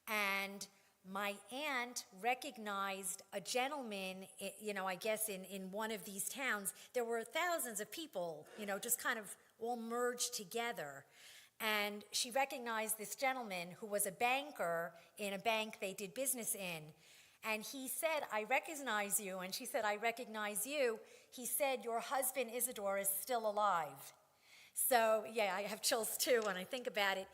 and my aunt recognized a gentleman, I guess in one of these towns. There were thousands of people, just kind of all merged together. And she recognized this gentleman who was a banker in a bank they did business in. And he said, "I recognize you." And she said, "I recognize you." He said, "Your husband, Isidore, is still alive." So, yeah, I have chills too when I think about it.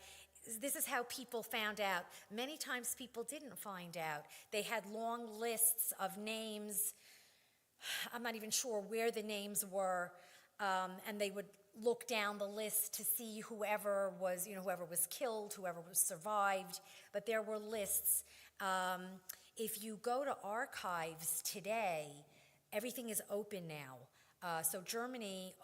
This is how people found out. Many times people didn't find out. They had long lists of names. I'm not even sure where the names were. And they would look down the list to see whoever was killed, whoever was survived. But there were lists. If you go to archives today, everything is open now. So Germany,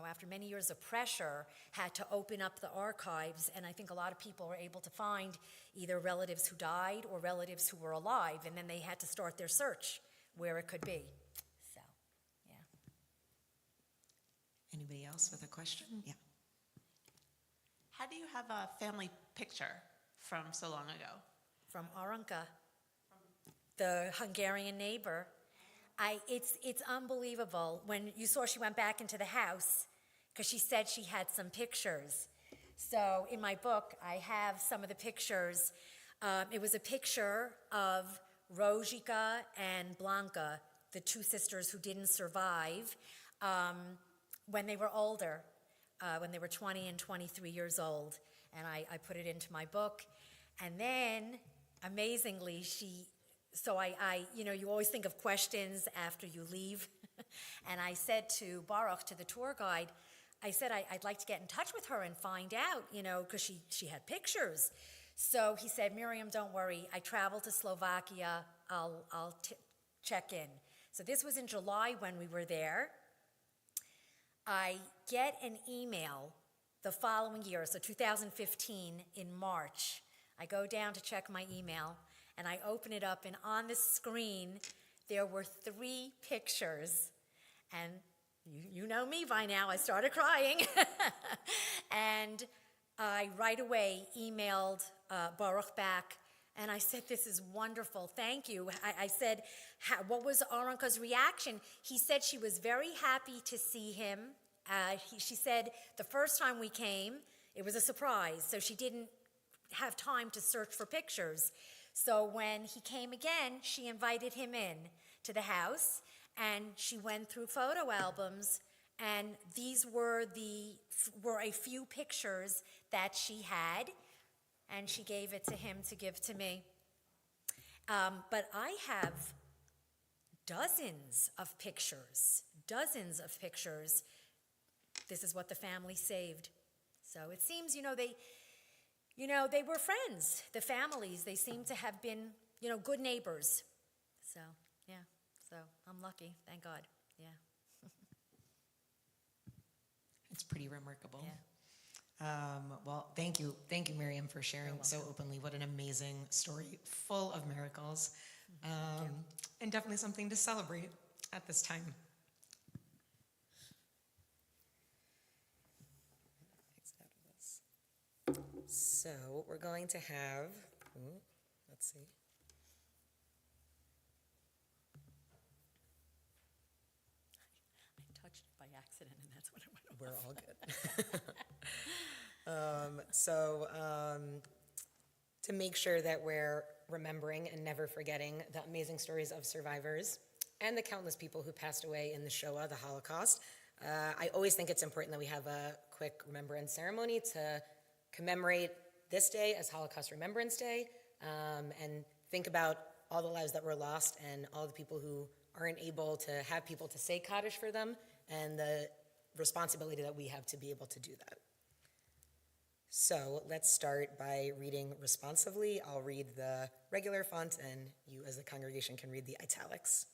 after many years of pressure, had to open up the archives, and I think a lot of people were able to find either relatives who died or relatives who were alive, and then they had to start their search where it could be. So, yeah. Anybody else with a question? Yeah. How do you have a family picture from so long ago? From Aranka, the Hungarian neighbor. It's unbelievable. When you saw she went back into the house, because she said she had some pictures. So in my book, I have some of the pictures. It was a picture of Rojika and Blanca, the two sisters who didn't survive, when they were older, when they were 20 and 23 years old. And I put it into my book. And then, amazingly, you always think of questions after you leave. And I said to Baruch, to the tour guide, I said, I'd like to get in touch with her and find out, because she had pictures. So he said, "Miriam, don't worry. I traveled to Slovakia. I'll check in." So this was in July when we were there. I get an email the following year, so 2015, in March. I go down to check my email, and I open it up, and on the screen, there were 3 pictures. And you know me by now, I started crying. And I right away emailed Baruch back, and I said, "This is wonderful, thank you." I said, "What was Aranka's reaction?" He said she was very happy to see him. She said the first time we came, it was a surprise, so she didn't have time to search for pictures. So when he came again, she invited him in to the house, and she went through photo albums, and these were a few pictures that she had, and she gave it to him to give to me. But I have dozens of pictures. This is what the family saved. So it seems, they were friends, the families. They seem to have been, good neighbors. So, yeah. So I'm lucky, thank God. Yeah. It's pretty remarkable. Yeah. Well, thank you, Miriam, for sharing so openly. What an amazing story, full of miracles, and definitely something to celebrate at this time. So we're going to have, let's see. I touched it by accident, and that's when it went off. We're all good. To make sure that we're remembering and never forgetting the amazing stories of survivors and the countless people who passed away in the Shoah, the Holocaust, I always think it's important that we have a quick remembrance ceremony to commemorate this day as Holocaust Remembrance Day, and think about all the lives that were lost and all the people who aren't able to have people to say Kaddish for them, and the responsibility that we have to be able to do that. So let's start by reading responsively. I'll read the regular font, and you as the congregation can read the italics.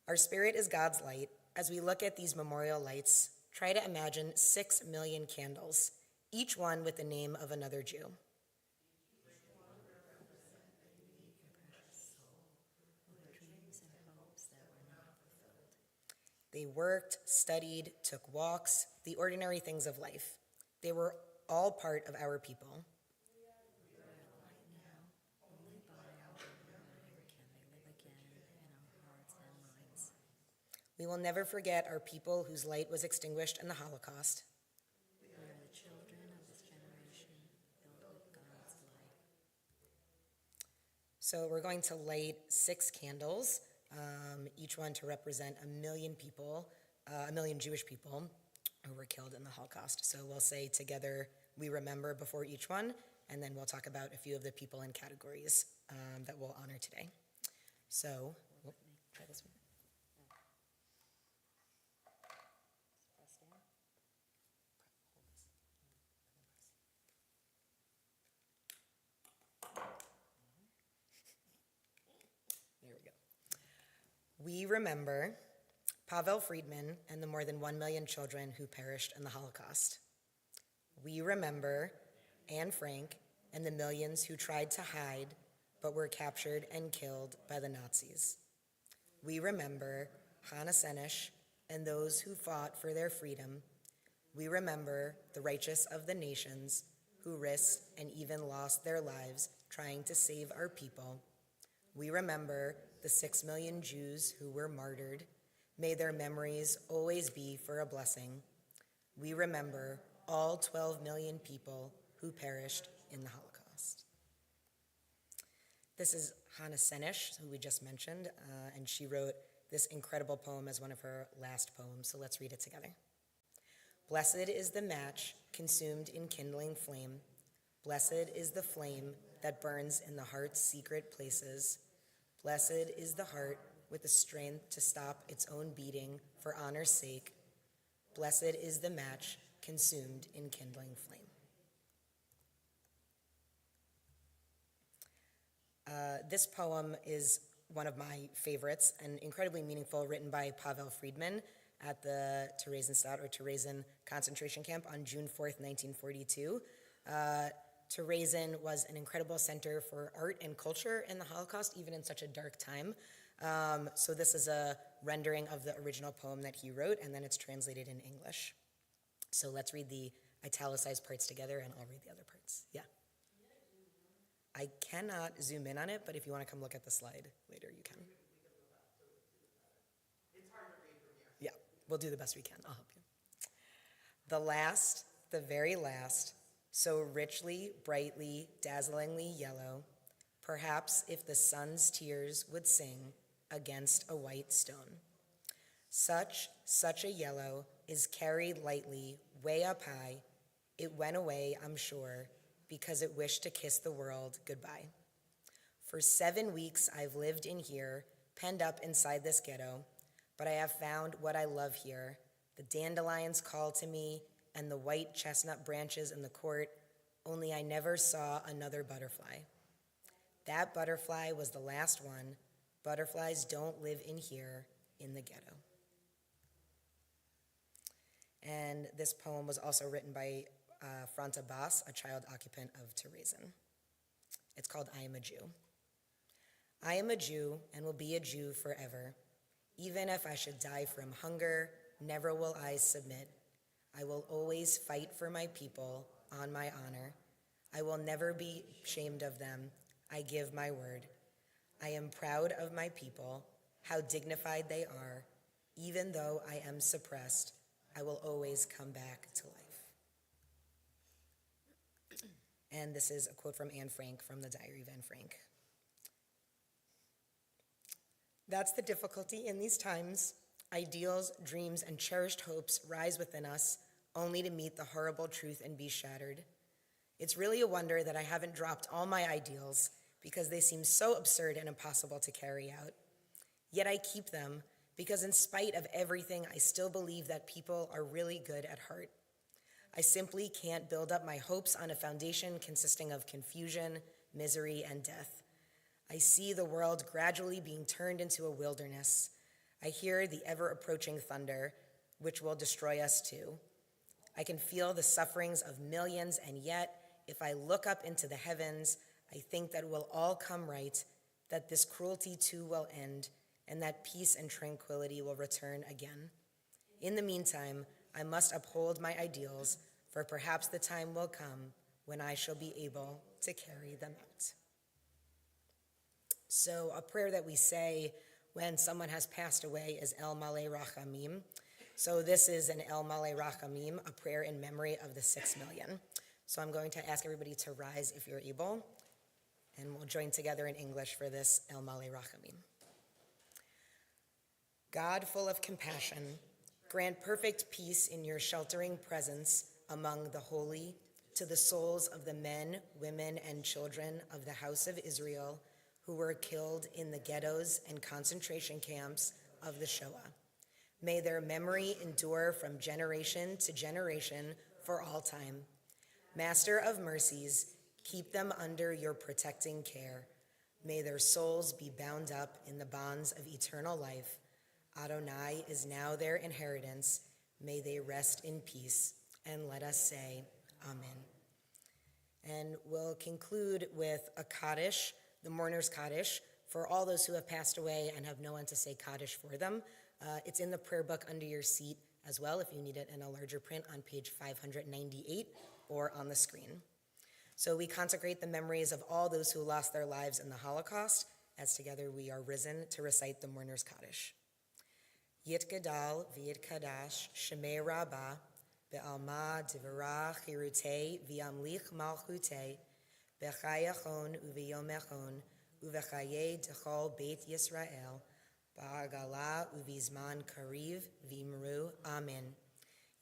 Our spirit is God's light. As we look at these memorial lights, try to imagine 6 million candles, each one with the name of another Jew. They worked, studied, took walks, the ordinary things of life. They were all part of our people. We will never forget our people whose light was extinguished in the Holocaust. We are the children So we're going to light 6 candles, each one to represent 1 million people, 1 million Jewish people who were killed in the Holocaust. So we'll say together, we remember before each one, and then we'll talk about a few of the people and categories that we'll honor today. So, try this one. There we go. We remember Pavel Friedman and the more than 1 million children who perished in the Holocaust. We remember Anne Frank and the millions who tried to hide but were captured and killed by the Nazis. We remember Hannah Senesh and those who fought for their freedom. We remember the righteous of the nations who risked and even lost their lives trying to save our people. We remember the 6 million Jews who were martyred. May their memories always be for a blessing. We remember all 12 million people who perished in the Holocaust. This is Hannah Senesh, who we just mentioned, and she wrote this incredible poem as one of her last poems, so let's read it together. Blessed is the match consumed in kindling flame. Blessed is the flame that burns in the heart's secret places. Blessed is the heart with the strength to stop its own beating for honor's sake. Blessed is the match consumed in kindling flame. This poem is one of my favorites and incredibly meaningful, written by Pavel Friedman at the Theresienstadt or Theresen concentration camp on June 4th, 1942. Theresen was an incredible center for art and culture in the Holocaust, even in such a dark time. So this is a rendering of the original poem that he wrote, and then it's translated in English. So let's read the italicized parts together, and I'll read the other parts. Yeah. I cannot zoom in on it, but if you want to come look at the slide later, you can. It's hard to read from here. Yeah, we'll do the best we can. I'll help you. The last, the very last, so richly, brightly, dazzlingly yellow, perhaps if the sun's tears would sing against a white stone. Such a yellow is carried lightly, way up high. It went away, I'm sure, because it wished to kiss the world goodbye. For 7 weeks I've lived in here, penned up inside this ghetto, but I have found what I love here. The dandelions call to me, and the white chestnut branches in the court, only I never saw another butterfly. That butterfly was the last one. Butterflies don't live in here, in the ghetto. And this poem was also written by Franta Bass, a child occupant of Theresen. It's called I Am a Jew. I am a Jew and will be a Jew forever. Even if I should die from hunger, never will I submit. I will always fight for my people on my honor. I will never be ashamed of them. I give my word. I am proud of my people, how dignified they are. Even though I am suppressed, I will always come back to life. And this is a quote from Anne Frank from the Diary of Anne Frank. That's the difficulty in these times. Ideals, dreams, and cherished hopes rise within us, only to meet the horrible truth and be shattered. It's really a wonder that I haven't dropped all my ideals because they seem so absurd and impossible to carry out. Yet I keep them because in spite of everything, I still believe that people are really good at heart. I simply can't build up my hopes on a foundation consisting of confusion, misery, and death. I see the world gradually being turned into a wilderness. I hear the ever-approaching thunder, which will destroy us too. I can feel the sufferings of millions, and yet, if I look up into the heavens, I think that it will all come right, that this cruelty too will end, and that peace and tranquility will return again. In the meantime, I must uphold my ideals, for perhaps the time will come when I shall be able to carry them out. So a prayer that we say when someone has passed away is El Malei Rachamim. So this is an El Malei Rachamim, a prayer in memory of the 6 million. So I'm going to ask everybody to rise if you're able. And we'll join together in English for this El Male Rachamim. God, full of compassion, grant perfect peace in your sheltering presence among the holy to the souls of the men, women, and children of the house of Israel who were killed in the ghettos and concentration camps of the Shoah. May their memory endure from generation to generation for all time. Master of mercies, keep them under your protecting care. May their souls be bound up in the bonds of eternal life. Adonai is now their inheritance. May they rest in peace. And let us say, Amen. And we'll conclude with a Kaddish, the mourner's Kaddish, for all those who have passed away and have no one to say Kaddish for them. It's in the prayer book under your seat as well, if you need it in a larger print on page 598 or on the screen. So we consecrate the memories of all those who lost their lives in the Holocaust, as together we are risen to recite the mourner's Kaddish. Yit Gadal v'yit Kadash Shemei Rabbah be'alma divara chirutei v'yamlich malchutei b'chayachon u'v'yomechon u'v'chayei dechol beit Yisrael ba'agala u'vizman kariv v'imru Amen.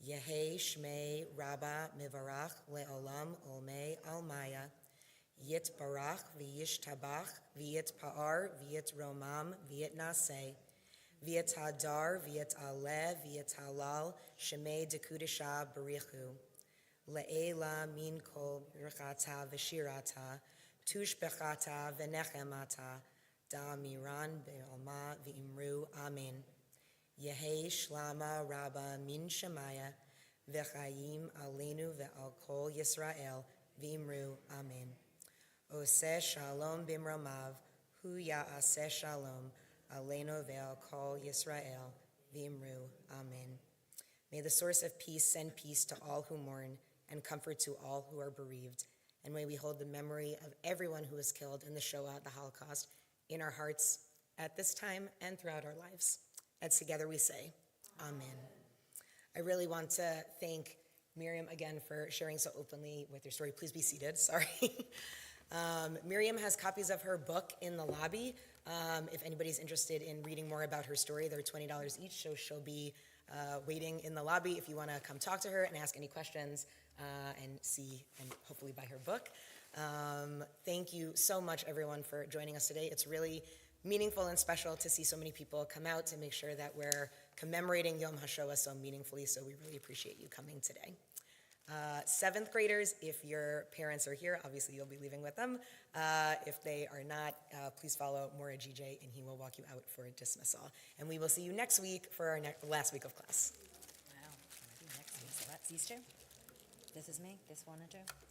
Yehi Shmei Rabbah Mivarach Le'olam Olmei Almaya Yit Barach V'yish Tabach V'yit Pa'ar V'yit Romam V'yit Naseh V'yit Hadar V'yit Aleh V'yit Halal Shemei Dekudisha Barichu Le'ela Min Kol Birchata V'shirata Tush Bechata V'nechemata Da'amiran Be'olma V'imru Amen. Yehi Shlama Rabba Min Shemaya V'chayim Aleinu Ve'al Kol Yisrael V'imru Amen. Oseh Shalom Bimramav Hu Ya'aseh Shalom Aleinu Ve'al Kol Yisrael V'imru Amen. May the source of peace send peace to all who mourn and comfort to all who are bereaved. And may we hold the memory of everyone who was killed in the Shoah, the Holocaust, in our hearts at this time and throughout our lives. And together we say, Amen. I really want to thank Miriam again for sharing so openly with your story. Please be seated, sorry. Miriam has copies of her book in the lobby. If anybody's interested in reading more about her story, they're $20 each, so she'll be waiting in the lobby if you want to come talk to her and ask any questions and see and hopefully buy her book. Thank you so much, everyone, for joining us today. It's really meaningful and special to see so many people come out to make sure that we're commemorating Yom HaShoah so meaningfully, so we really appreciate you coming today. Seventh graders, if your parents are here, obviously you'll be leaving with them. If they are not, please follow Mora GJ and he will walk you out for dismissal. And we will see you next week for our last week of class. Wow, next week. So that's Easter. This is me, this one and two.